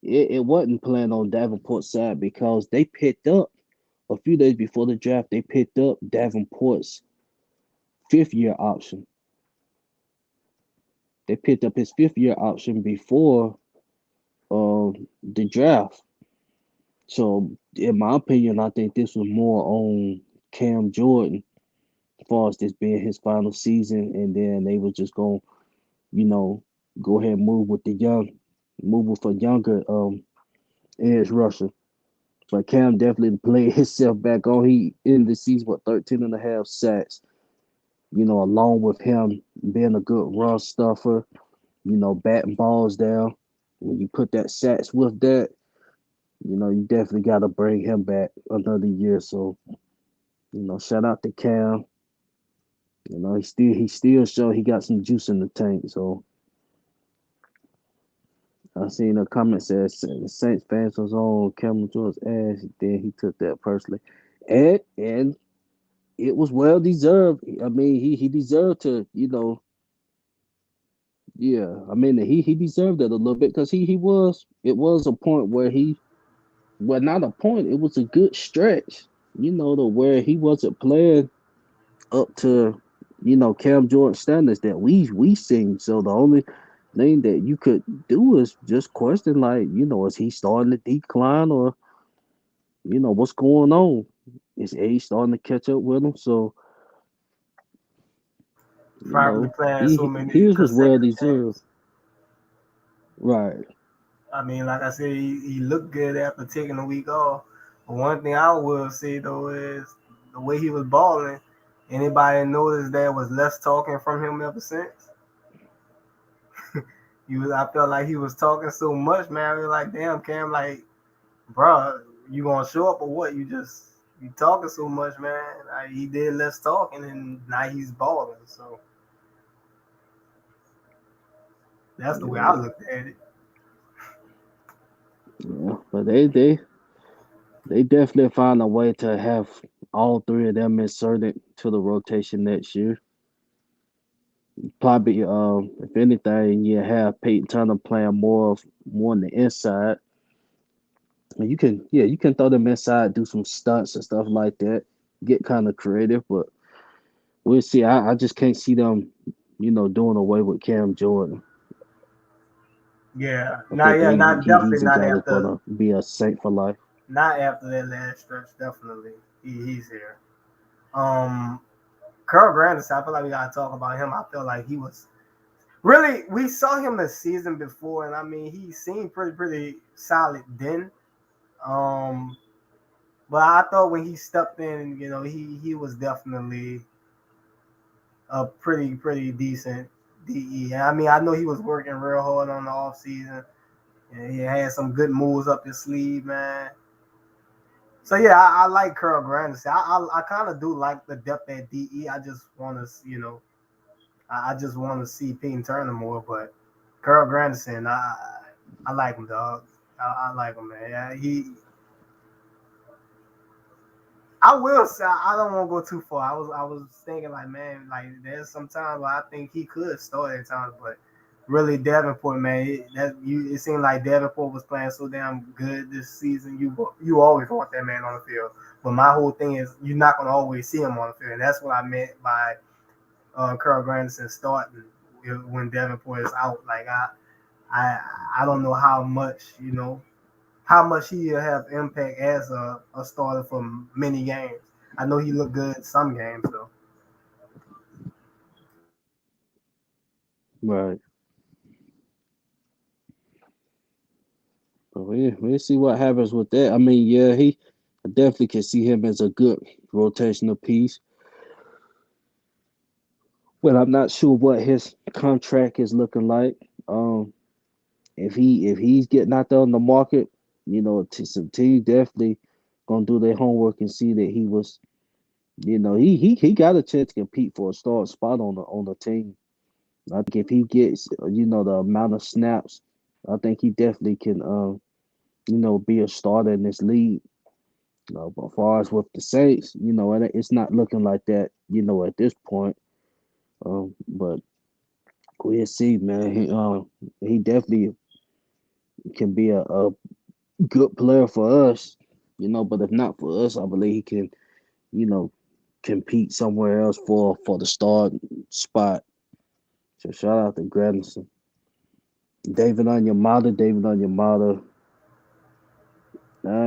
It wasn't playing on Davenport's side because they picked up a few days before the draft. They picked up Davenport's 5th-year option. They picked up his 5th-year option before the draft. So, in my opinion, I think this was more on Cam Jordan as far as this being his final season, and then they were just going, you know, go ahead and move with a younger edge rusher. But Cam definitely played himself back on. He ended the season with 13 and a half sacks. Along with him being a good run stuffer, batting balls down. When you put that sacks with that, you definitely got to bring him back another year. So, shout out to Cam. He still show he got some juice in the tank. So I seen a comment says the Saints fans was on Cameron Jordan's ass. Then he took that personally, and it was well deserved. I mean, he deserved to, yeah. I mean, he deserved it a little bit because he was. It was a point where well, not a point. It was a good stretch. To where he wasn't playing up to, Cam Jordan standards that we sing. So the only thing that you could do is just question, like, is he starting to decline, or what's going on? Is age starting to catch up with him? So Probably playing so many his was well consecutive deserved. games. Right. I mean, like I said, he looked good after taking a week off. But one thing I will say though is the way he was balling. Anybody noticed there was less talking from him ever since? I felt like he was talking so much, man. I was like, damn, Cam, like, bro, you gonna show up or what? You just You talking so much, man. He did less talking, and now he's balling. So that's the way I Yeah, looked at it. yeah. But they definitely find a way to have all three of them inserted to the rotation next year. Probably, if anything, you have Peyton Turner playing more on the inside. And you can throw them inside, do some stunts and stuff like that, get kind of creative. But we'll see. I just can't see them, doing away with Cam Jordan. Yeah, I think not definitely he's a not guy that's after gonna be a Saint for life. that last stretch. Definitely, he's here. Um, Carl Granderson, I feel like we gotta talk about him. I feel like he was really we saw him the season before, and I mean he seemed pretty solid then. Um, but I thought when he stepped in, he was definitely a pretty decent DE. I mean, I know he was working real hard on the off season, and he had some good moves up his sleeve, man. So yeah, I like Carl Granderson. I kind of do like the depth at DE. I just want to, I just want to see Peyton Turner more, but Carl Granderson, I like him, dog. I like him, man. Yeah, I will say I don't want to go too far. I was thinking like, man, like there's some times where I think he could start at times, but really Davenport, man, it seemed like Davenport was playing so damn good this season. You always want that man on the field, but my whole thing is you're not gonna always see him on the field, and that's what I meant by Carl Granderson starting when Davenport is out. Like I I don't know how much he'll have impact as a starter for many games. I know he looked good some games though. Right. But we'll see what happens with that. I mean, yeah, I definitely can see him as a good rotational piece. But I'm not sure what his contract is looking like. If he's getting out there on the market, some teams definitely gonna do their homework and see that he was, he got a chance to compete for a starting spot on the team. I think if he gets, the amount of snaps, I think he definitely can, be a starter in this league. But as far as with the Saints, it's not looking like that, at this point. But we'll see, man. He definitely can be a good player for us, But if not for us, I believe he can, you know, compete somewhere else for the start spot. So shout out to Granderson. David on your mother.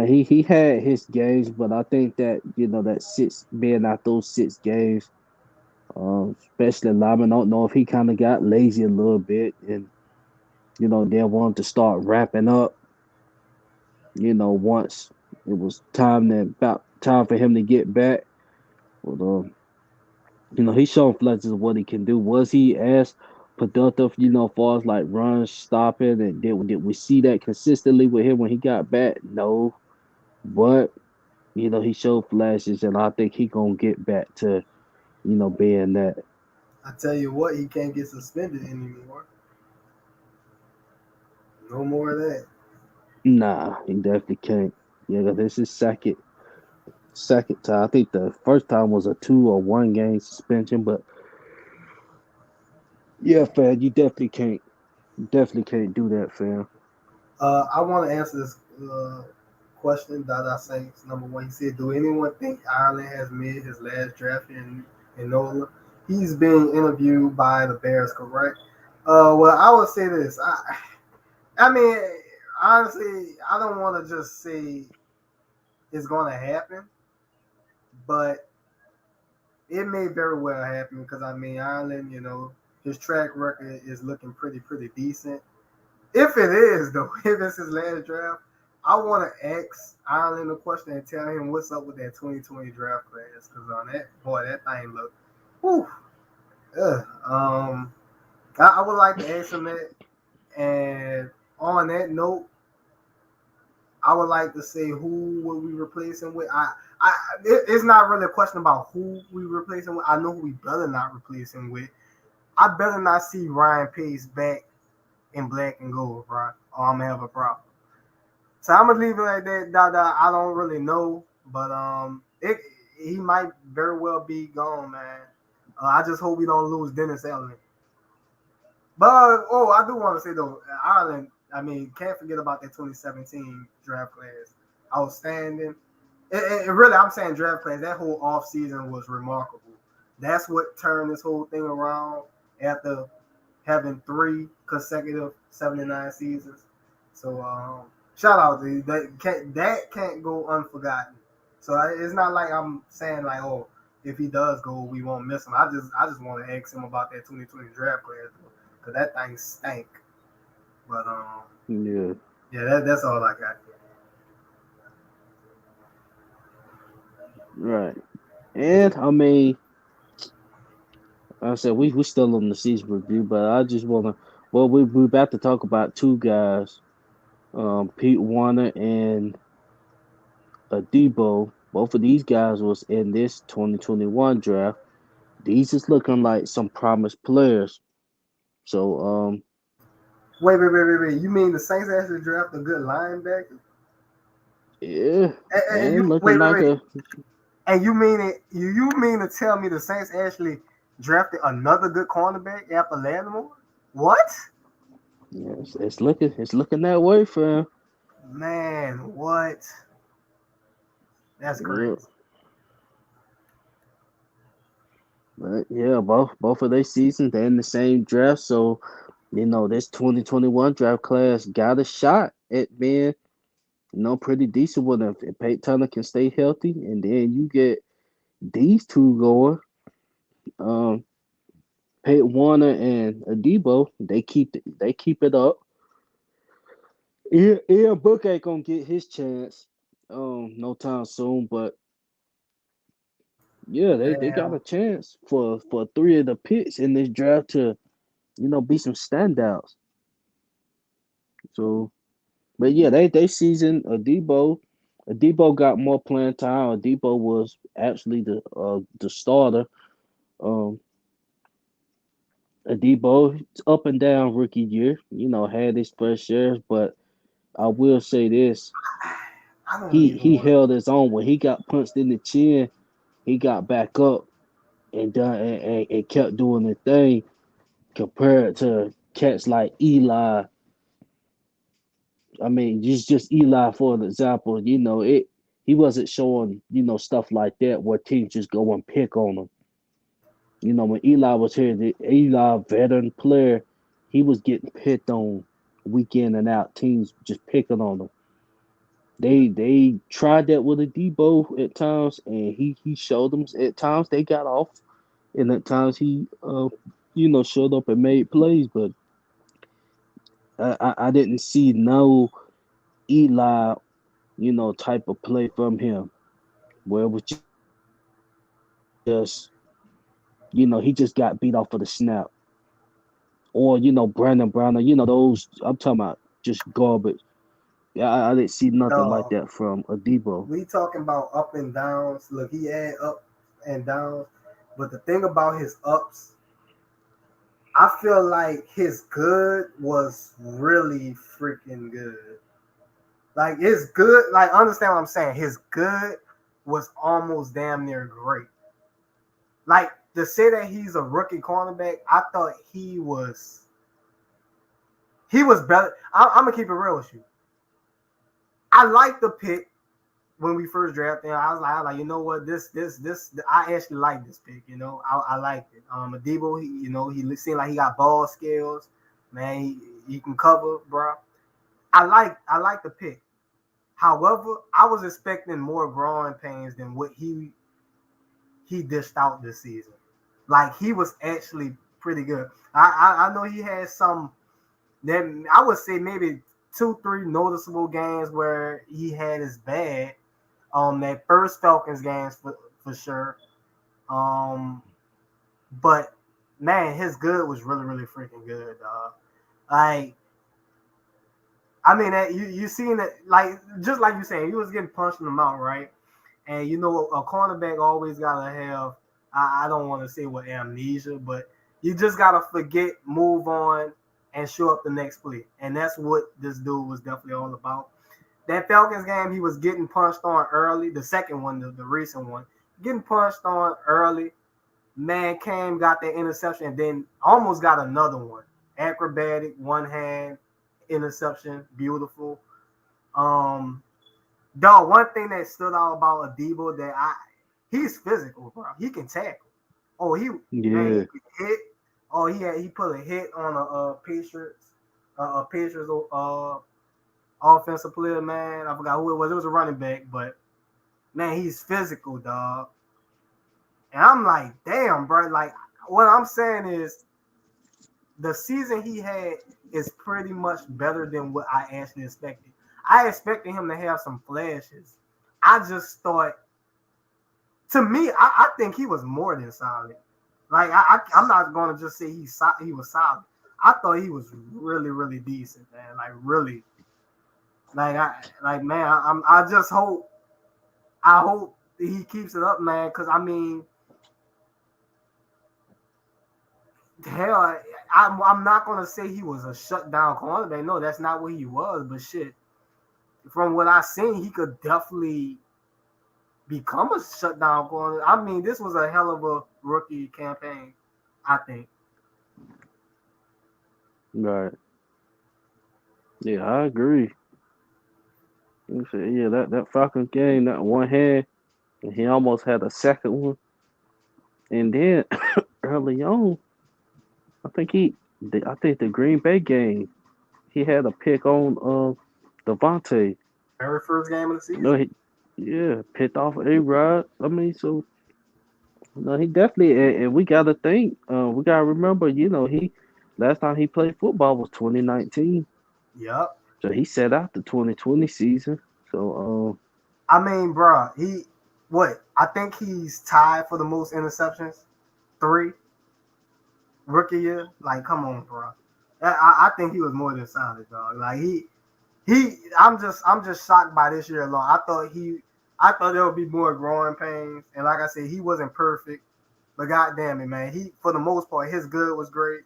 He had his games, but I think that that six being out those 6 games, especially Lyman, I don't know if he kind of got lazy a little bit and then wanted to start wrapping up. Once it was about time for him to get back. But he's shown flashes of what he can do. Was he as productive, as far as like runs stopping, and did we see that consistently with him when he got back? No, but he showed flashes, and I think he gonna get back to being that. I tell you what, he can't get suspended anymore. No more of that. Nah, he definitely can't. Yeah, 'cause this is second time. I think the first time was a 2 or 1 game suspension, but yeah, fam, you definitely can't do that, fam. I want to answer this question that I say. Number one, he said, "Do anyone think Ireland has made his last draft in NOLA?" He's being interviewed by the Bears, correct? Well, I would say this. I mean, honestly, I don't want to just say it's going to happen, but it may very well happen because I mean, Ireland, his track record is looking pretty decent. If it is though, if it's his last draft, I want to ask Ireland a question and tell him what's up with that 2020 draft class. Because on that thing look, whew, I would like to ask him that. And on that note, I would like to say who would we replace him with. it's not really a question about who we replace him with. I know who we better not replace him with. I better not see Ryan Pace back in black and gold, bro, or I'm gonna have a problem. So I'm gonna leave it like that. I don't really know, but it he might very well be gone, man. I just hope we don't lose Dennis Allen. But I do want to say though, Ireland. I mean, can't forget about that 2017 draft class. Outstanding. It really, I'm saying draft class. That whole off season was remarkable. That's what turned this whole thing around after having 3 consecutive 79 seasons. So shout out to you. That can't go unforgotten. So it's not like I'm saying like, oh, if he does go, we won't miss him. I just want to ask him about that 2020 draft class because that thing stank. But Yeah. yeah, that's all I got. Right. And I mean, like I said we still on the season review, but I just wanna. Well, we about to talk about two guys, Pete Warner and Debo. Both of these guys was in this 2021 draft. These is looking like some promised players. So Wait. You mean the Saints actually draft a good linebacker? yeah, And and you looking like wait. a And you mean it? You mean to tell me the Saints actually drafted another good cornerback after Lattimore? What? yes, it's looking that way for him. Man, what? That's Yeah, crazy. but yeah, both of their seasons they're in the same draft. So this 2021 draft class got a shot at being pretty decent one if Peyton Turner can stay healthy, and then you get these two going. Um, Peyton Warner and Debo, they keep it up. Ian Book ain't gonna get his chance no time soon, but yeah, they got Damn. a chance for three of the picks in this draft to be some standouts. So, but yeah, they seasoned Debo. Debo got more playing time. Debo was actually the starter. Um, Debo up and down rookie year. Had his first shares, but I will say this: I don't he even he want to. held his own when he got punched in the chin. He got back up and done and kept doing the thing compared to cats like Eli. I mean, just Eli for an example. He wasn't showing stuff like that where teams just go and pick on him. When Eli was here, the Eli veteran player, he was getting picked on week in and out. Teams just picking on him. They tried that with a Debo at times, and he showed them at times they got off, and at times he showed up and made plays. But I didn't see no Eli type of play from him where it was just he just got beat off of the snap, or Brandon Browner, those I'm talking about just garbage. Yeah, I didn't see nothing like No, that from Adebo. we talking about up and downs. Look, he had up and downs, but the thing about his ups, I feel like his good was really freaking good. Like his good, like understand what I'm saying. His good was almost damn near great. Like to say that he's a rookie cornerback, I thought he was better. I'm gonna keep it real with you. I like the pick when we first drafted him. I was like, you know what, this, I actually like this pick. I liked it. Adebo, he seemed like he got ball skills. Man, he can cover, bro. I like the pick. However, I was expecting more growing pains than what he dished out this season. Like he was actually pretty good. I know he had some that I would say maybe 2-3 noticeable games where he had his bad. That first Falcons games for sure. Um, but man, his good was really really freaking good. Like I mean, that you seen it like just like you saying, he was getting punched in the mouth, right? And you know, a cornerback always gotta have. I don't want to say what amnesia, but you just gotta forget, move on, and show up the next play. And that's what this dude was definitely all about. That Falcons game, he was getting punched on early. The second one, the recent one, getting punched on early. Man came, got that interception, and then almost got another one. Acrobatic, one hand interception, beautiful. Um, Dog, one thing that stood out about Adebo that he's physical, bro. He can tackle. Oh, he Yeah. can hit. Oh, he put a hit on a Patriots offensive player, man. I forgot who it was. It was a running back, but man, he's physical, dog. And I'm like, damn, bro. Like, what I'm saying is the season he had is pretty much better than what I actually expected. I expected him to have some flashes. I just thought, to me, I think he was more than solid. Like, I'm not going to just say he was solid. I thought he was really, really decent, man. Like, really. Man, I just hope, he keeps it up, man. Because, I mean, hell, I'm not gonna say he was a shutdown cornerback. No, that's not what he was. But shit, from what I seen, he could definitely become a shutdown corner. I mean, this was a hell of a rookie campaign, I think. Right. Yeah, I agree. Yeah, that Falcons game, that one hand, and he almost had a second one. And then early on, I think the Green Bay game, he had a pick on Devontae. Very first game of the No, season. yeah, picked off A-Rod. I mean, so no, he definitely, and we gotta think, we gotta remember, he last time he played football was 2019, Yep. so he set out the 2020 season. So, I mean, bro, I think he's tied for the most interceptions. 3 rookie year. Like, come on, bro. I think he was more than solid, dog. Like I'm just shocked by this year alone. I thought there would be more growing pains, and like I said, he wasn't perfect, but god damn it, man, he for the most part his good was great,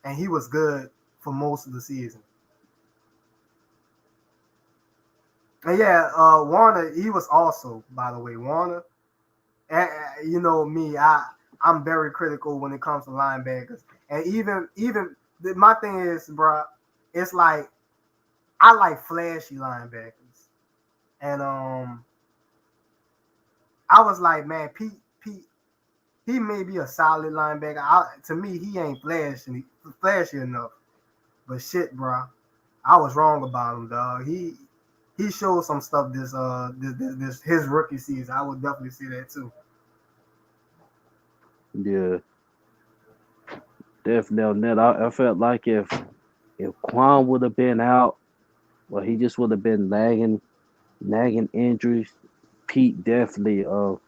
and he was good for most of the season. And yeah, Warner, he was also, by the way, Warner. You know me, I'm very critical when it comes to linebackers, and even my thing is, bro, it's like I like flashy linebackers, and I was like, man, Pete, he may be a solid linebacker. To me, he ain't flashy enough. But shit, bro, I was wrong about him, dog. He showed some stuff this his rookie season. I would definitely see that too. yeah, definitely on that. I felt like if Quan would have been out, well, he just would have been nagging injuries. Pete definitely was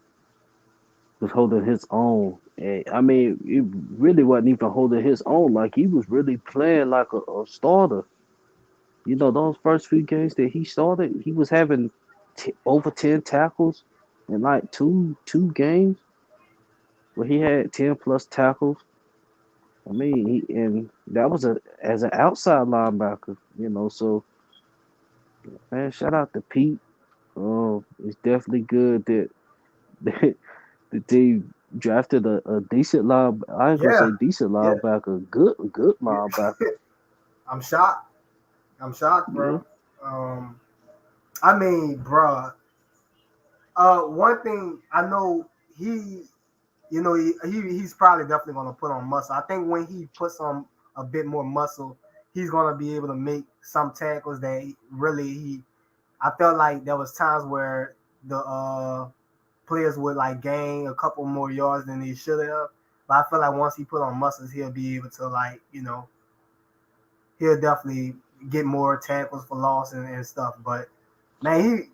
holding his own. And, I mean, he really wasn't even holding his own. Like he was really playing like a starter. Those first few games that he started, he was having over 10 tackles in like two games where he had 10 plus tackles. I mean, and that was as an outside linebacker. So man, shout out to Pete. It's definitely good that that they drafted a decent line. I ain't gonna Yeah, say decent yeah. linebacker, good linebacker. I'm shocked. I'm shocked, Yeah, bro. I mean, bro. One thing I know he's probably definitely gonna put on muscle. I think when he puts on a bit more muscle, he's gonna be able to make some tackles that really he. I felt like there was times where the players would like gain a couple more yards than they should have. But I feel like once he put on muscles, he'll be able to he'll definitely get more tackles for loss and stuff. But man,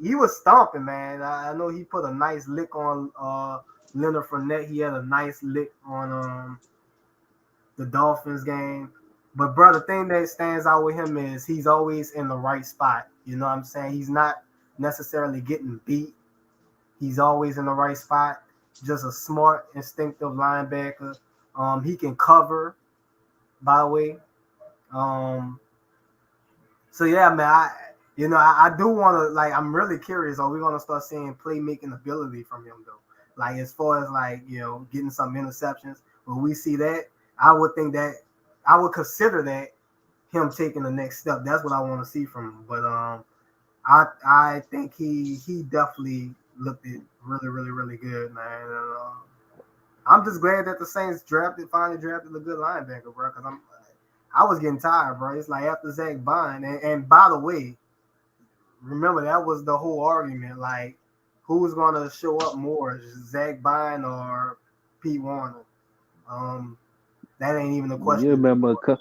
he was stomping, man. I know he put a nice lick on Leonard Fournette. He had a nice lick on the Dolphins game. But bro, the thing that stands out with him is he's always in the right spot. You know what I'm saying? He's not necessarily getting beat. He's always in the right spot. Just a smart, instinctive linebacker. He can cover, by the way. Um, so yeah, man, I do want to like. I'm really curious. Are we gonna start seeing playmaking ability from him though? Like as far as like getting some interceptions. When we see that, I would think that I would consider that him taking the next step. That's what I want to see from him. But I think he definitely looked it really really really good, man. And, I'm just glad that the Saints finally drafted a good linebacker, bro. Because I was getting tired, bro. It's like after Zach Bond, and by the way, remember that was the whole argument. Like, who's gonna show up more, Zach Bond or Pete Warner? Um, that ain't even a You question remember, anymore.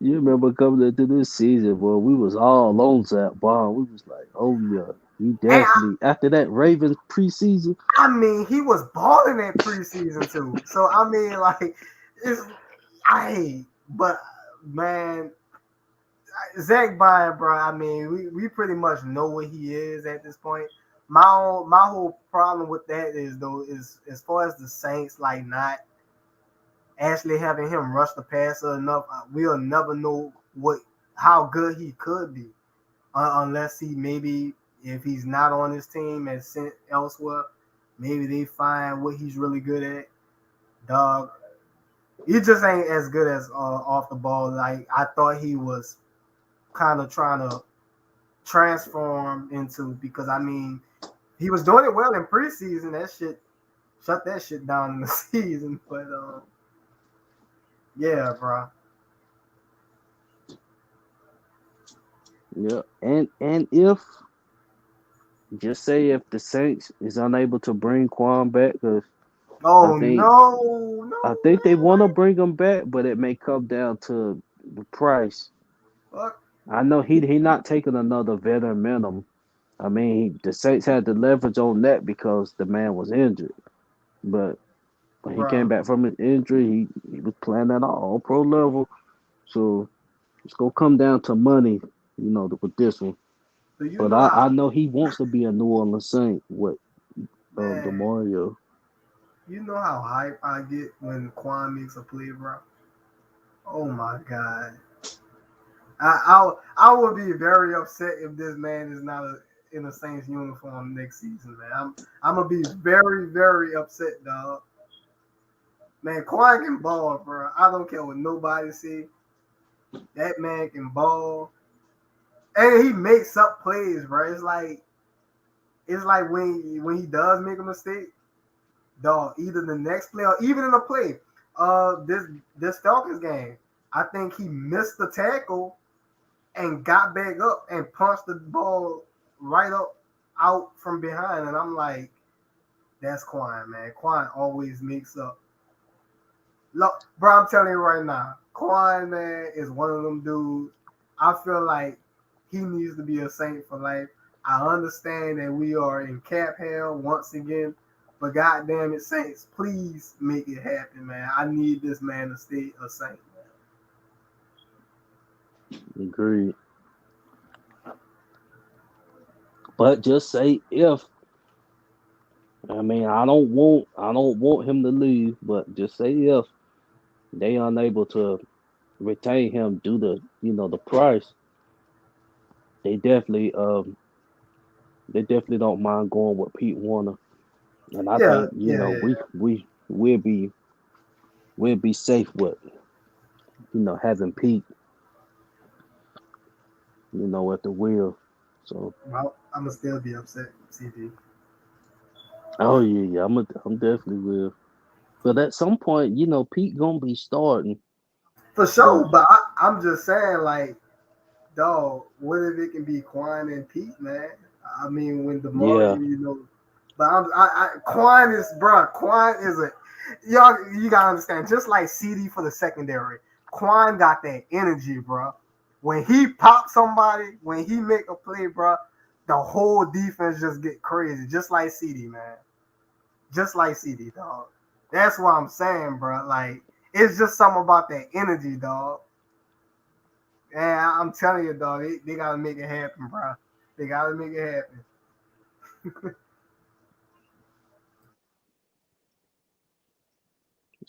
you remember coming into this season, well, we was all on Zach Bond. We was like, oh yeah, he And definitely after that Ravens preseason. I mean, he was balling that preseason too. So I mean, like, it's but man, Zach Bond, bro. I mean, we pretty much know what he is at this point. My whole problem with that is though is as far as the Saints like not actually having him rush the passer enough. We'll never know how good he could be unless he maybe if he's not on his team and sent elsewhere, maybe they find what he's really good at. Dog, he just ain't as good as off the ball. Like I thought he was kind of trying to transform into because I mean he was doing it well in preseason. That shit shut that shit down in the season. But yeah, bro. Yeah, and if just say if the Saints is unable to bring Quan back, because I Oh think no, I no think they want to man. bring him back, but it may come down to the price. Fuck. I know he not taking another veteran minimum. I mean, the Saints had the leverage on that because the man was injured. But when he came Bro. back from his injury, he was playing at all pro level. So it's gonna come down to money, with this one. Do you But know I how know he wants to be a New Orleans Saint with man? Demario. You know how hype I get when Quan makes a play, bro. Oh my god. I would be very upset if this man is not in a Saints uniform next season, man. I'm gonna be very very upset, dog. Man, Quan can ball, bro. I don't care what nobody say. That man can ball, and he makes up plays, bro. It's like when he does make a mistake, dog. Either the next play or even in a play, this Falcons game, I think he missed the tackle and got back up and punched the ball right up out from behind, and I'm like, that's Quan, man. Quan always makes up. Look, bro, I'm telling you right now, Quan, man, is one of them dudes. I feel like he needs to be a Saint for life. I understand that we are in cap hell once again, but goddamn it, Saints, please make it happen, man. I need this man to stay a Saint. Agreed. But just say if I mean I don't want him to leave, but just say if they unable to retain him due to the price, they definitely don't mind going with Pete Warner. And I Yeah, think, yeah, yeah. we'll be safe with, having Pete, at the wheel. So, Well, I'm gonna still be upset, CD. oh yeah, yeah, I'm definitely will. But at some point, Pete gonna be starting. For But sure, but I'm just saying, like, dog, what if it can be Quan and Pete, man? I mean, when Demar, yeah, but Quan is, bro. Quan is y'all. You gotta understand. Just like CD for the secondary, Quan got that energy, bro. When he pop somebody, when he make a play, bro, the whole defense just get crazy, just like CD, man. Just like CD, dog. That's what I'm saying, bro. Like, it's just something about that energy, dog. And I'm telling you, dog, they gotta make it happen, bro. They gotta make it happen.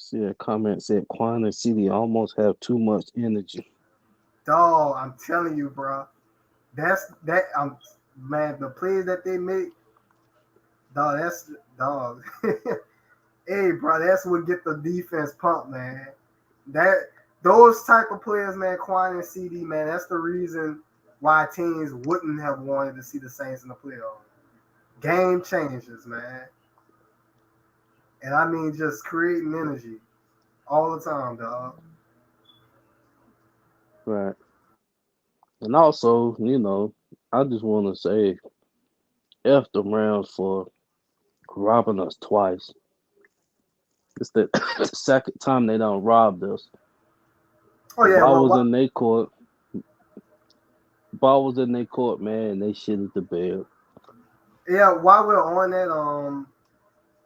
See a comment said Quan and CD almost have too much energy. Dog, I'm telling you, bro. That's that. Man, the plays that they make, dog. That's dog. Hey, bro, that's what get the defense pumped, man. That those type of players, man, Quan and CD, man. That's the reason why teams wouldn't have wanted to see the Saints in the playoffs. Game changers, man. And I mean, just creating energy all the time, dog. Right. And also, I just want to say F the Rams for robbing us twice. It's the second time they done robbed us. Oh The yeah, ball was in their court. Ball was in their court, man. They shitted the bed. yeah. While we're on that,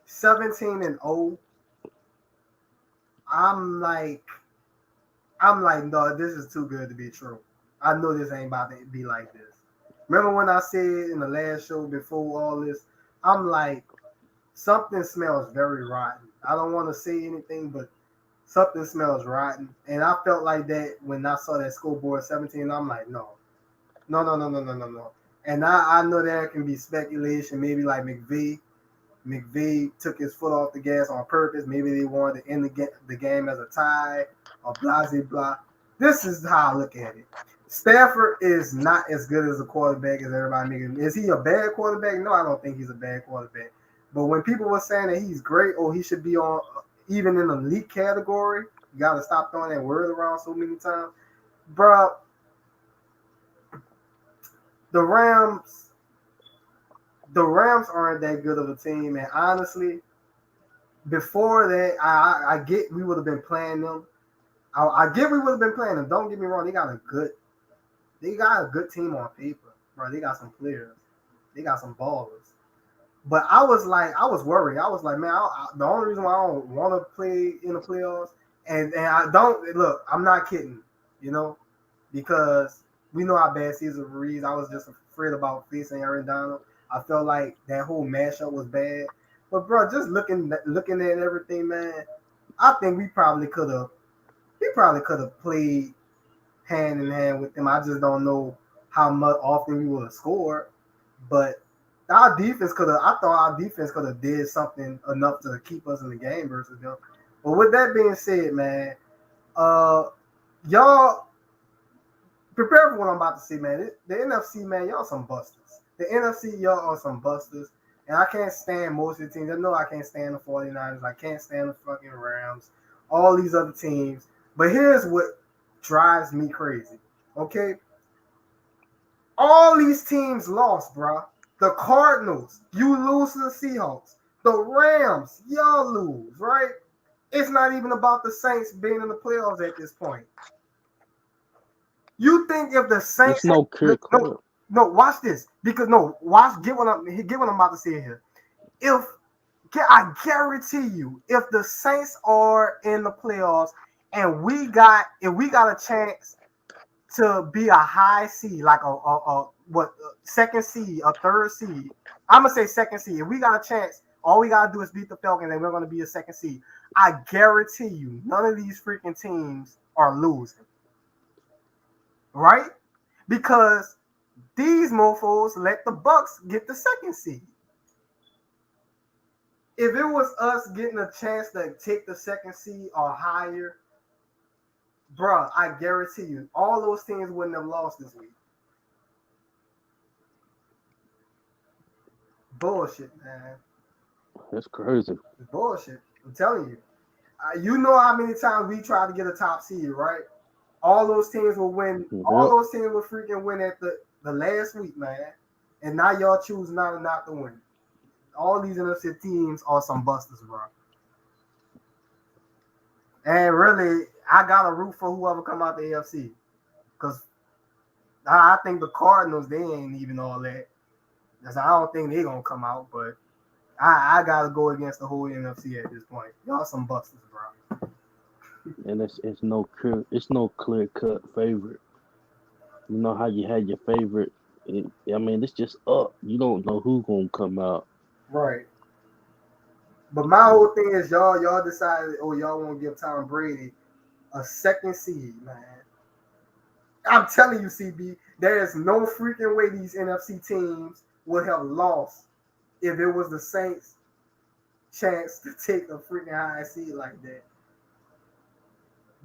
17-0. I'm like, no, this is too good to be true. I know this ain't about to be like this. Remember when I said in the last show before all this, I'm like, something smells very rotten. I don't want to say anything, but something smells rotten. And I felt like that when I saw that scoreboard 17. I'm like, no. And I know that can be speculation. Maybe like McVay took his foot off the gas on purpose. Maybe they wanted to end the game as a tie or blah, blah, blah. This is how I look at it. Stafford is not as good as a quarterback as everybody making. Is he a bad quarterback? No, I don't think he's a bad quarterback. But when people were saying that he's great or he should be on even in the elite category, you got to stop throwing that word around so many times. Bro, the Rams aren't that good of a team. And honestly, before that, I get we would have been playing them. I get we would have been playing them. Don't get me wrong. They got a good team on paper, bro. They got some players. They got some ballers. But I was worried. I was like, man, the only reason why I don't want to play in the playoffs, and I don't look, I'm not kidding, because we know how bad Cesar Ruiz. I was just afraid about facing Aaron Donald. I felt like that whole matchup was bad. But bro, just looking at everything, man, I think we probably could have played hand in hand with them. I just don't know how much often we would have scored, but our defense could have. I thought our defense could have did something enough to keep us in the game versus them. But with that being said, man, y'all prepare for what I'm about to say, man. The NFC, man, y'all some busters. The NFC, y'all are some busters. And I can't stand most of the teams. I know I can't stand the 49ers. I can't stand the fucking Rams. All these other teams. But here's what drives me crazy. Okay? All these teams lost, bro. The Cardinals, you lose to the Seahawks. The Rams, y'all lose, right? It's not even about the Saints being in the playoffs at this point. You think if the Saints There's no clear cut. No, watch this. Because get what I'm about to say here. I guarantee you, if the Saints are in the playoffs and we got a chance to be a high seed, like a second seed, a third seed. I'm gonna say second seed. If we got a chance, all we gotta do is beat the Falcons, and we're gonna be a second seed. I guarantee you, none of these freaking teams are losing, right? Because these mofos let the Bucks get the second seed. If it was us getting a chance to take the second seed or higher, bruh, I guarantee you, all those teams wouldn't have lost this week. Bullshit, man. That's crazy. It's bullshit. I'm telling you. You know how many times we tried to get a top seed, right? All those teams will win. Yep. All those teams will freaking win at the last week, man. And now y'all choose not to win. All these NFC teams are some busters, bro. And really, I got to root for whoever come out the AFC. Because I think the Cardinals, they ain't even all that. I don't think they're going to come out, but I got to go against the whole NFC at this point. Y'all some busters, bro. And it's no clear cut favorite. You know how you had your favorite. It's just up. You don't know who's going to come out. Right. But my whole thing is y'all decided, oh, y'all want to give Tom Brady a second seed, man. I'm telling you, CB, there is no freaking way these NFC teams would have lost if it was the Saints' chance to take a freaking high seed like that.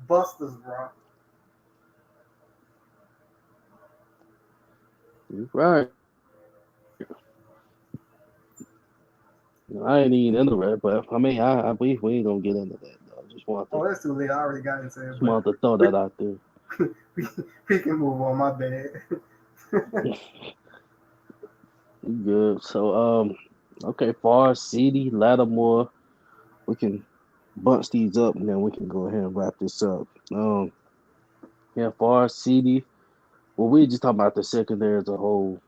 Busters, bro. You're right. I ain't even into that, but I mean, we ain't gonna get into that though. Oh, that's too late. I already got into it, Just but want to throw we, that out there. we can move on. My bad. You good? So okay, Far City, Lattimore, we can bunch these up and then we can go ahead and wrap this up. Yeah, Far City. Well, we just talking about the secondary as a whole.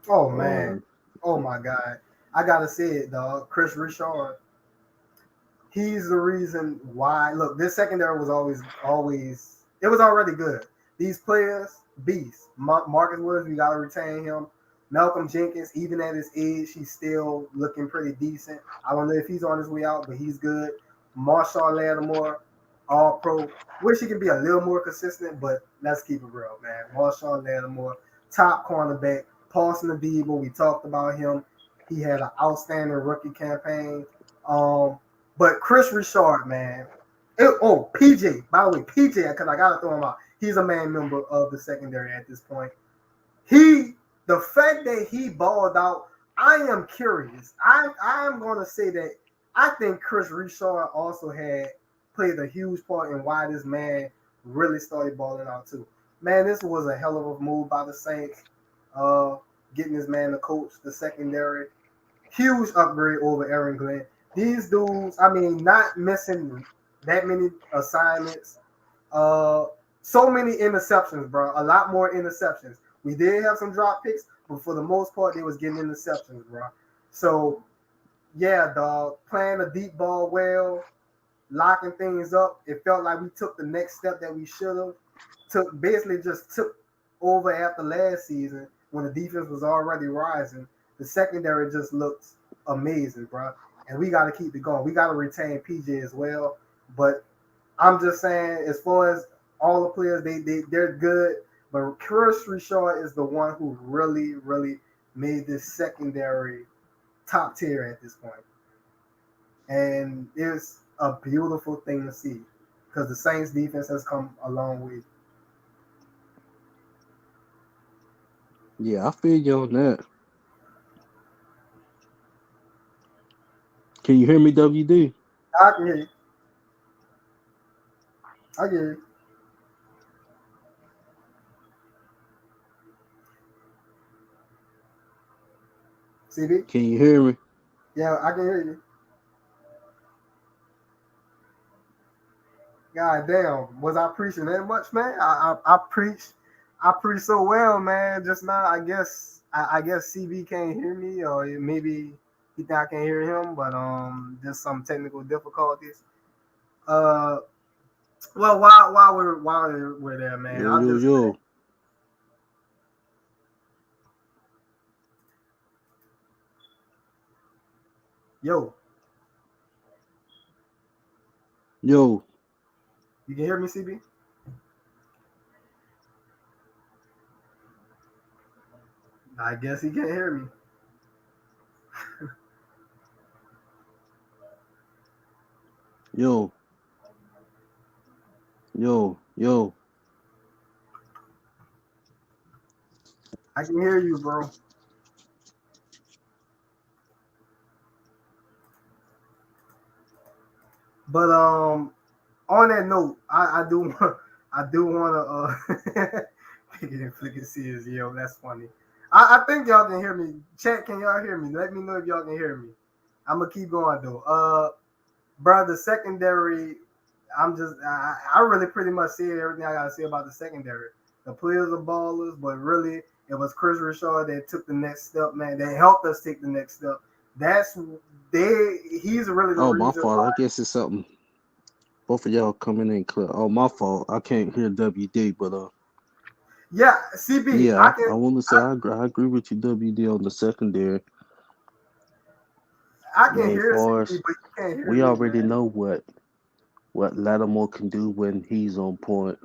Oh man. Um, Oh my God. I gotta say it, dog. Chris Richard. He's the reason why. Look, this secondary was always. It was already good. These players, beasts. Marcus Williams, we gotta retain him. Malcolm Jenkins, even at his age, he's still looking pretty decent. I don't know if he's on his way out, but he's good. Marshall Lattimore, All Pro. Wish he could be a little more consistent, but let's keep it real, man. Marshall Lattimore, top cornerback. Paulson Adebo, we talked about him. He had an outstanding rookie campaign. Um, but Chris Richard, man. PJ, by the way, PJ, because I gotta throw him out. He's a main member of the secondary at this point. The fact that he balled out, I am curious. I'm gonna say that I think Chris Richard also had played a huge part in why this man really started balling out too. Man, this was a hell of a move by the Saints. Uh, Getting this man to coach the secondary. Huge upgrade over Aaron Glenn. These dudes, I mean, not missing that many assignments. So many interceptions, bro. A lot more interceptions. We did have some drop picks, but for the most part, they was getting interceptions, bro. So, yeah, dog, playing a deep ball well, locking things up. It felt like we took the next step that we should have. Basically just took over after last season when the defense was already rising. The secondary just looks amazing, bro. And we got to keep it going. We got to retain PJ as well. But I'm just saying, as far as all the players, they're good. But Chris Richard is the one who really, really made this secondary top tier at this point. And it's a beautiful thing to see because the Saints defense has come a long way. yeah, I feel you on that. Can you hear me, WD? I can hear you. I can hear you. CB? Can you hear me? Yeah, I can hear you. God damn, was I preaching that much, man? I preached, I preached so well, man. Just now, I guess CB can't hear me, or maybe he think I can't hear him, but just some technical difficulties. Uh, well, while we're there, man, Yo, I'll yo, just say, yo, yo, yo. you can hear me, CB? I guess he can't hear me. Yo, yo. I can hear you, bro. But on that note, I do want to pick it and flick it see his yo. That's funny. I think y'all can hear me. Chat, can y'all hear me? Let me know if y'all can hear me. I'm gonna keep going though. Bro, the secondary. I really pretty much said everything I gotta say about the secondary. The players are ballers, but really it was Chris Richard that took the next step, man. They helped us take the next step. That's he's really the Oh, my reason fault. why. I guess it's something. Both of y'all coming in clear. Oh, my fault. I can't hear WD, but Yeah, CB, yeah, I want to say I agree with you, WD, on the secondary. I I can mean, hear for CD, us, but you can't hear we me, already man. know what Lattimore can do when he's on point.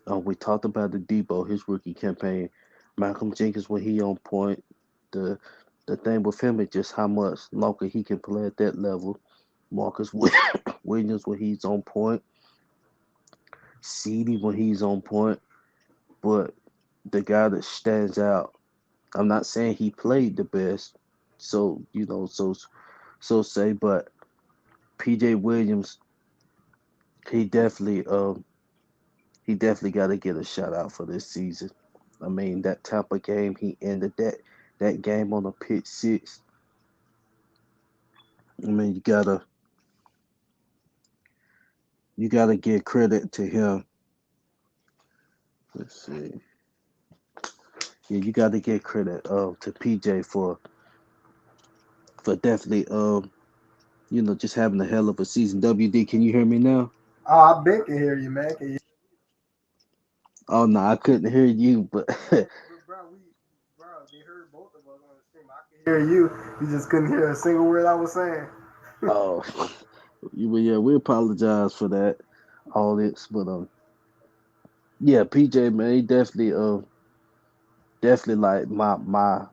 We talked about the Debo, his rookie campaign. Malcolm Jenkins when he on point. The the thing with him is just how much longer he can play at that level. Marcus Williams when he's on point. CD when he's on point. But the guy that stands out, I'm not saying he played the best. So, so say, but PJ Williams, he definitely he definitely got to get a shout out for this season. I mean, that Tampa game, he ended that game on a pick six. I mean, you gotta give credit to him. Let's see. Yeah, you gotta give credit to PJ for definitely just having a hell of a season. WD, can you hear me now? Oh, I been can hear you, man. Can you? Oh no, I couldn't hear you, but Bro, they heard both of us on the stream. I can hear you. You just couldn't hear a single word I was saying. oh, yeah, we apologize for that. All this, but yeah, PJ man, he definitely like my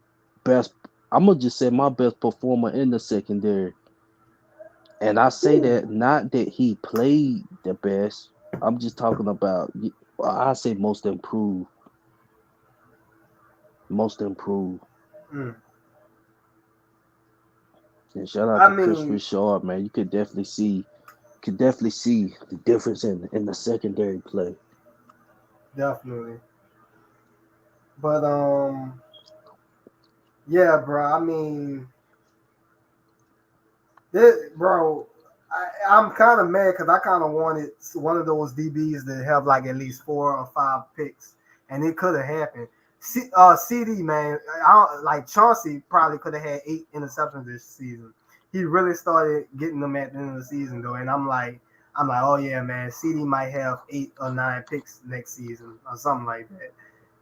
best. I'm gonna just say my best performer in the secondary, and I say Ooh. that not that he played the best. I'm just talking about. I say most improved. Mm. And shout out I to Chris mean, Richard, man. You could definitely see the difference in the secondary play. definitely. But yeah, bro. I mean, bro. I'm kind of mad because I kind of wanted one of those DBs to have like at least 4 or 5 picks, and it could have happened. CD man, like Chauncey probably could have had 8 interceptions this season. He really started getting them at the end of the season though, and I'm like, oh yeah, man, CD might have 8 or 9 picks next season or something like that.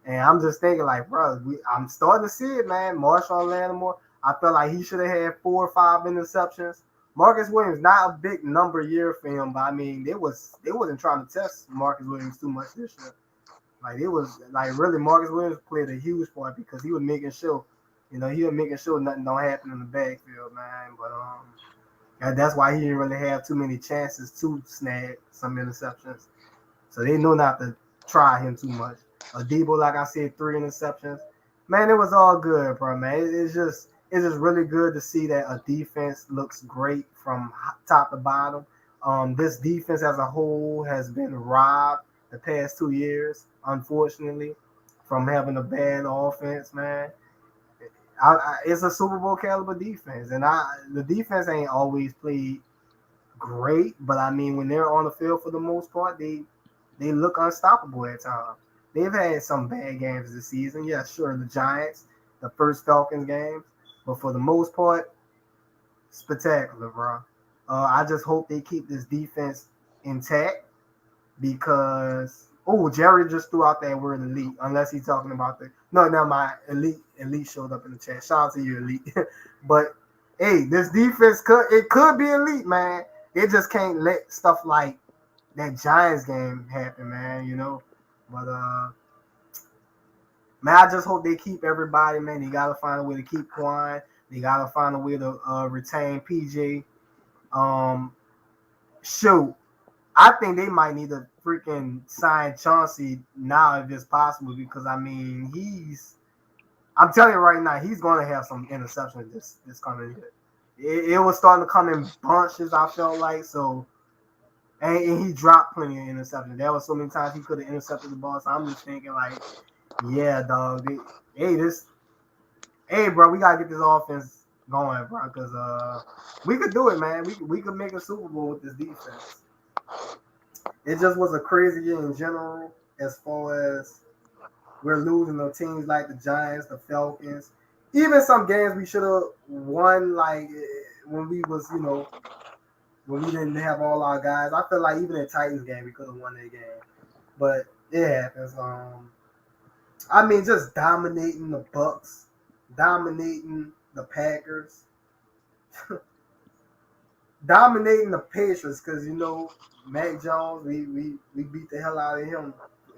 And I'm just thinking, like, bro, I'm starting to see it, man. Marshawn Lattimore, I felt like he should have had 4 or 5 interceptions. Marcus Williams, not a big number year for him, but I mean, they wasn't trying to test Marcus Williams too much this year. Like it was like really Marcus Williams played a huge part because he was making sure, he was making sure nothing don't happen in the backfield, man. But that's why he didn't really have too many chances to snag some interceptions. So they knew not to try him too much. Debo, like I said, 3 interceptions. Man, it was all good, bro. Man, it's just really good to see that a defense looks great from top to bottom. This defense as a whole has been robbed the past 2 years, unfortunately, from having a bad offense, man. It's a Super Bowl caliber defense, and the defense ain't always played great, but I mean when they're on the field for the most part, they look unstoppable at times. They've had some bad games this season. Yeah, sure, the Giants, the first Falcons games, but for the most part, spectacular, bro. I just hope they keep this defense intact because Jerry just threw out that word elite. Unless he's talking about my elite showed up in the chat. Shout out to you, elite. But hey, this defense could be elite, man. It just can't let stuff like that Giants game happen, man. But man, I just hope they keep everybody, man. They gotta find a way to keep Quan. They gotta find a way to retain PJ. Um, shoot, I think they might need to freaking sign Chauncey now if it's possible because I mean I'm telling you right now he's going to have some interceptions this coming year. It was starting to come in bunches. I felt like so, and he dropped plenty of interceptions. There was so many times he could have intercepted the ball. So I'm just thinking like, yeah, dog. Hey, bro, we gotta get this offense going, bro, because we could do it, man. We could make a Super Bowl with this defense. It just was a crazy year in general as far as we're losing to teams like the Giants, the Falcons, even some games we should have won, like when we was, when we didn't have all our guys. I feel like even the Titans game we could have won that game, but it happens. I mean, just dominating the Bucks, dominating the Packers. dominating the Patriots because Mac Jones, we beat the hell out of him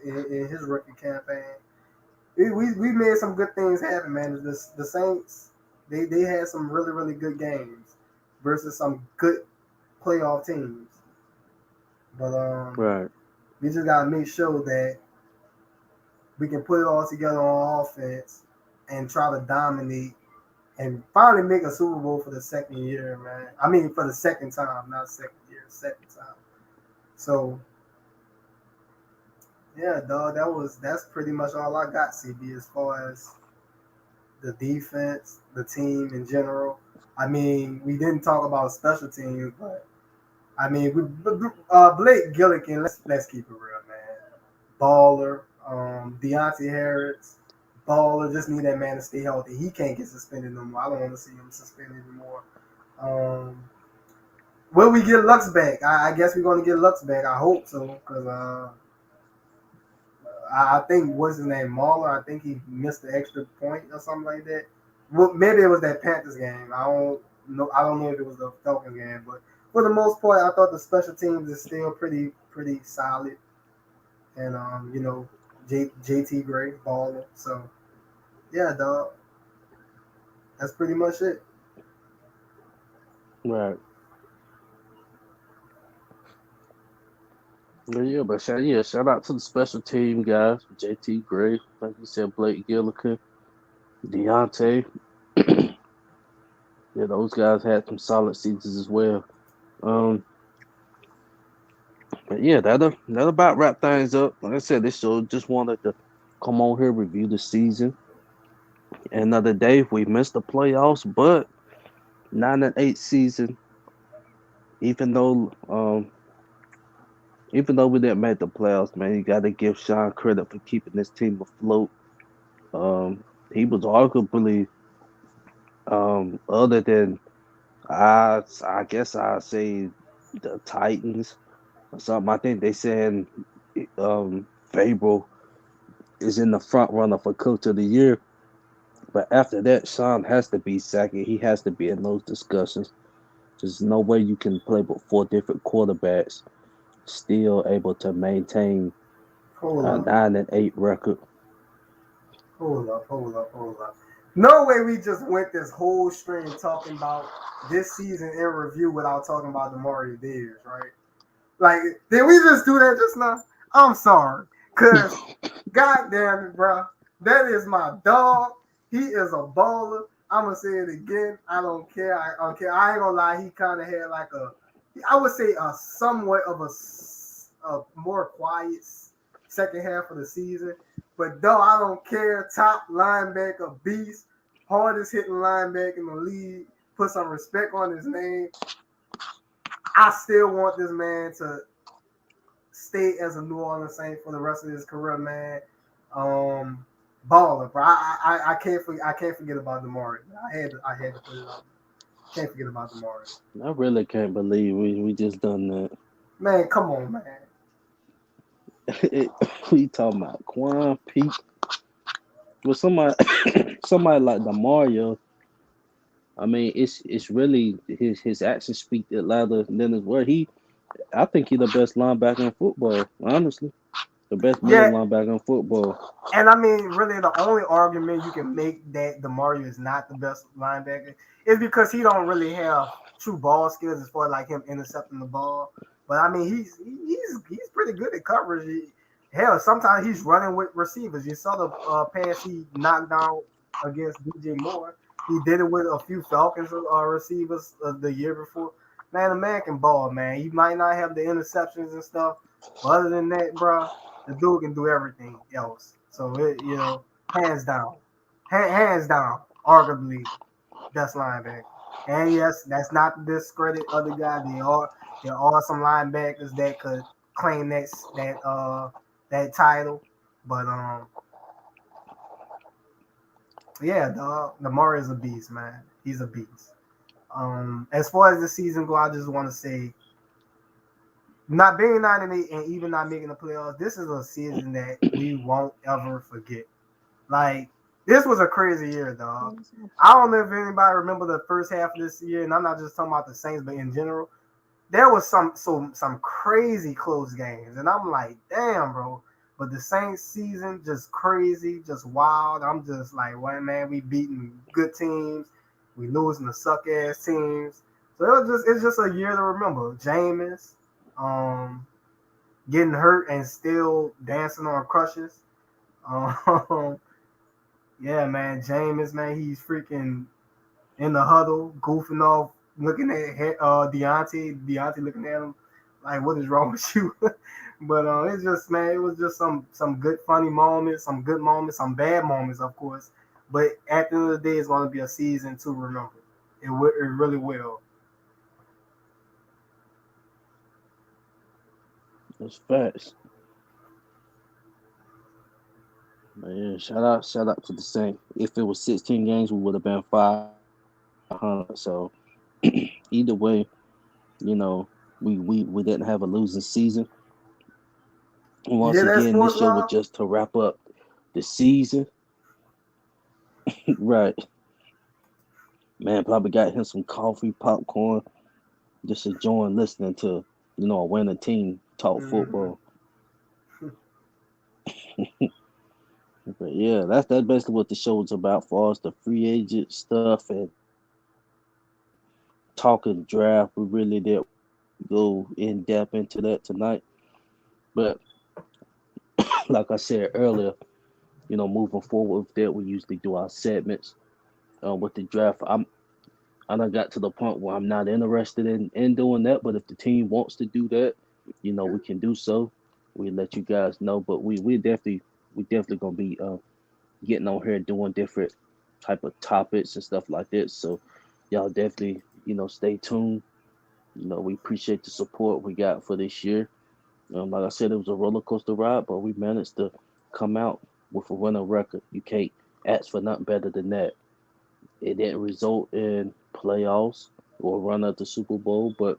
in his rookie campaign. We made some good things happen, man. The Saints, they had some really really good games versus some good playoff teams. But Right. we just gotta make sure that we can put it all together on offense and try to dominate and finally make a Super Bowl for the second year, man. I mean, for the second time, not second year, second time. So yeah, dog, that's pretty much all I got, CB, as far as the defense, the team in general. I mean, we didn't talk about special teams, but I mean, Blake Gillikin. Let's keep it real, man. Baller, Deontay Harris, baller. Just need that man to stay healthy. He can't get suspended no more. I don't want to see him suspended anymore. Um, will we get Lux back? I guess we're going to get Lux back. I hope so, because I think what's his name, Mahler. I think he missed the extra point or something like that. Well, maybe it was that Panthers game. I don't know. I don't know if it was the Falcons game, but for the most part, I thought the special teams is still pretty solid. And JT Gray balling. So yeah, dog. That's pretty much it. Right. Shout out to the special team guys, JT Gray, like you said, Blake Gillikin, Deontay. Yeah, those guys had some solid seasons as well. Um, but yeah, that'll about wrap things up. Like I said, this show just wanted to come on here, review the season. Another day, we missed the playoffs, but 9-8 season. Even though even though we didn't make the playoffs, man, you got to give Sean credit for keeping this team afloat. He was arguably, other than I guess I'd say the Titans or something. I think they saying Fable is in the front runner for Coach of the Year. But after that, Sean has to be second. He has to be in those discussions. There's no way you can play with four different quarterbacks, still able to maintain Hold a up, 9-8 record. hold up. No way we just went this whole string talking about this season in review without talking about the Mario Davis, right? Like, did we just do that just now? I'm sorry. Cause God damn it, bro. That is my dog. He is a baller. I'm gonna say it again. I don't care. I don't care. I ain't gonna lie. He kind of had like I would say a somewhat of a more quiet second half of the season. But though I don't care, top linebacker beast, hardest hitting linebacker in the league. Put some respect on his name. I still want this man to stay as a New Orleans Saint for the rest of his career, man. Baller, bro. I can't forget about Demari. I had to put it up. Can't forget about Demari. I really can't believe we just done that. Man, come on, man. We talking about Quan Pete with somebody somebody like the Mario. I mean, it's really his actions speak it louder than his word. I think he's the best linebacker in football. Honestly, the best middle Yeah, linebacker in football. and I mean, really, the only argument you can make that Demari is not the best linebacker is because he don't really have true ball skills as far as like him intercepting the ball. But I mean, he's pretty good at coverage. Hell, sometimes he's running with receivers. You saw the pass he knocked down against DJ Moore. He did it with a few Falcons receivers the year before. Man, the man can ball, man. He might not have the interceptions and stuff, but other than that, bro, the dude can do everything else. So hands down, hands down, arguably best linebacker. And yes, that's not to discredit other guys. There are some linebackers that could claim that title, but yeah, Lamar is a beast, man. He's a beast. As far as the season go, I just want to say, not being 9-8 and even not making the playoffs, this is a season that we won't ever forget. Like, This was a crazy year, dog. I don't know if anybody remember the first half of this year, and I'm not just talking about the Saints, but in general. There was some crazy close games, and I'm like, damn, bro. But the Saints season just crazy, just wild. I'm just like, well, man, we beating good teams, we losing the suck ass teams. So it's just a year to remember. Jameis, um, getting hurt and still dancing on crutches. Um, yeah, man, Jameis, man, he's freaking in the huddle, goofing off, looking at Deontay looking at him like, "What is wrong with you?" But it's just, man, it was just some good funny moments, some good moments, some bad moments, of course. But at the end of the day, it's going to be a season to remember. It really will. That's facts. Man, shout out to the Saints. If it was 16 games, we would have been 500. So either way, you know, we didn't have a losing season. And You once hear that, again, this sports show was law? just to wrap up the season. Right. Man, probably got him some coffee, popcorn, just enjoying listening to, a winning team talk Mm-hmm. football. But yeah, that's basically what the show was about for us, the free agent stuff and talking draft. We really did go in depth into that tonight. But like I said earlier, moving forward with that, we usually do our segments with the draft. I done got to the point where I'm not interested in doing that. But if the team wants to do that, we can do so. We let you guys know. But we definitely gonna be getting on here doing different type of topics and stuff like that. So y'all definitely stay tuned. We appreciate the support we got for this year. Like I said, it was a roller coaster ride, but we managed to come out with a winning record. You can't ask for nothing better than that. It didn't result in playoffs or run at the Super Bowl, but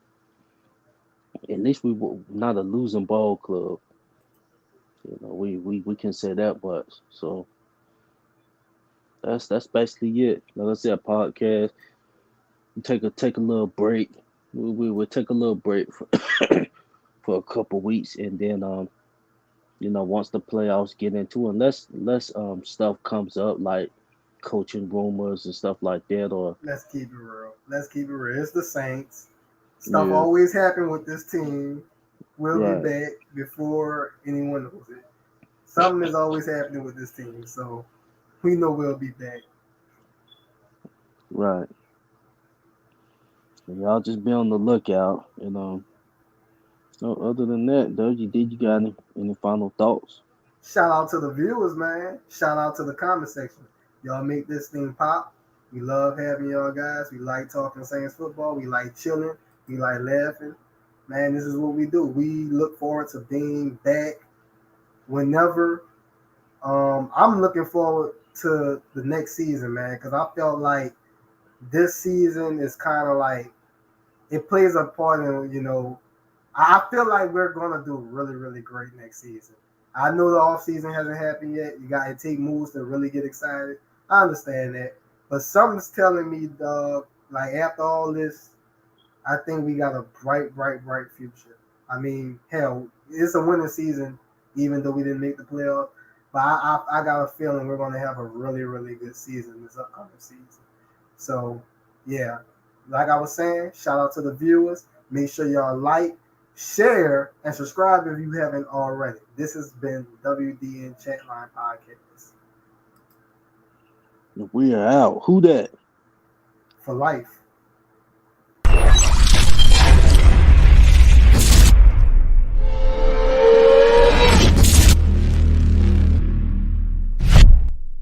at least we were not a losing ball club. We can say that much. So that's basically it. Like I said, podcast. We take a little break. We will take a little break for, for a couple weeks, and then once the playoffs get into it, unless stuff comes up like coaching rumors and stuff like that, or Let's keep it real. Let's keep it real. It's the Saints. Stuff yeah, always happen with this team. We'll be right, back before anyone knows it. Something is always happening with this team, so we know we'll be back. right. So y'all just be on the lookout. So other than that, though, you got any final thoughts? Shout out to the viewers, man. Shout out to the comment section. Y'all make this thing pop. We love having y'all guys. We like talking Saints football. We like chilling. We like laughing. Man, this is what we do. We look forward to being back whenever. I'm looking forward to the next season, man, because I felt like this season is kind of like it plays a part in, I feel like we're gonna do really, really great next season. I know the off season hasn't happened yet. You got to take moves to really get excited. I understand that, but something's telling me, dog. Like after all this, I think we got a bright, bright, bright future. I mean, hell, it's a winning season, even though we didn't make the playoffs. But I got a feeling we're gonna have a really, really good season this upcoming season. So, yeah, like I was saying, shout out to the viewers. Make sure y'all like, share, and subscribe if you haven't already. This has been WDN Chatline Podcast We are out. Who that? for life.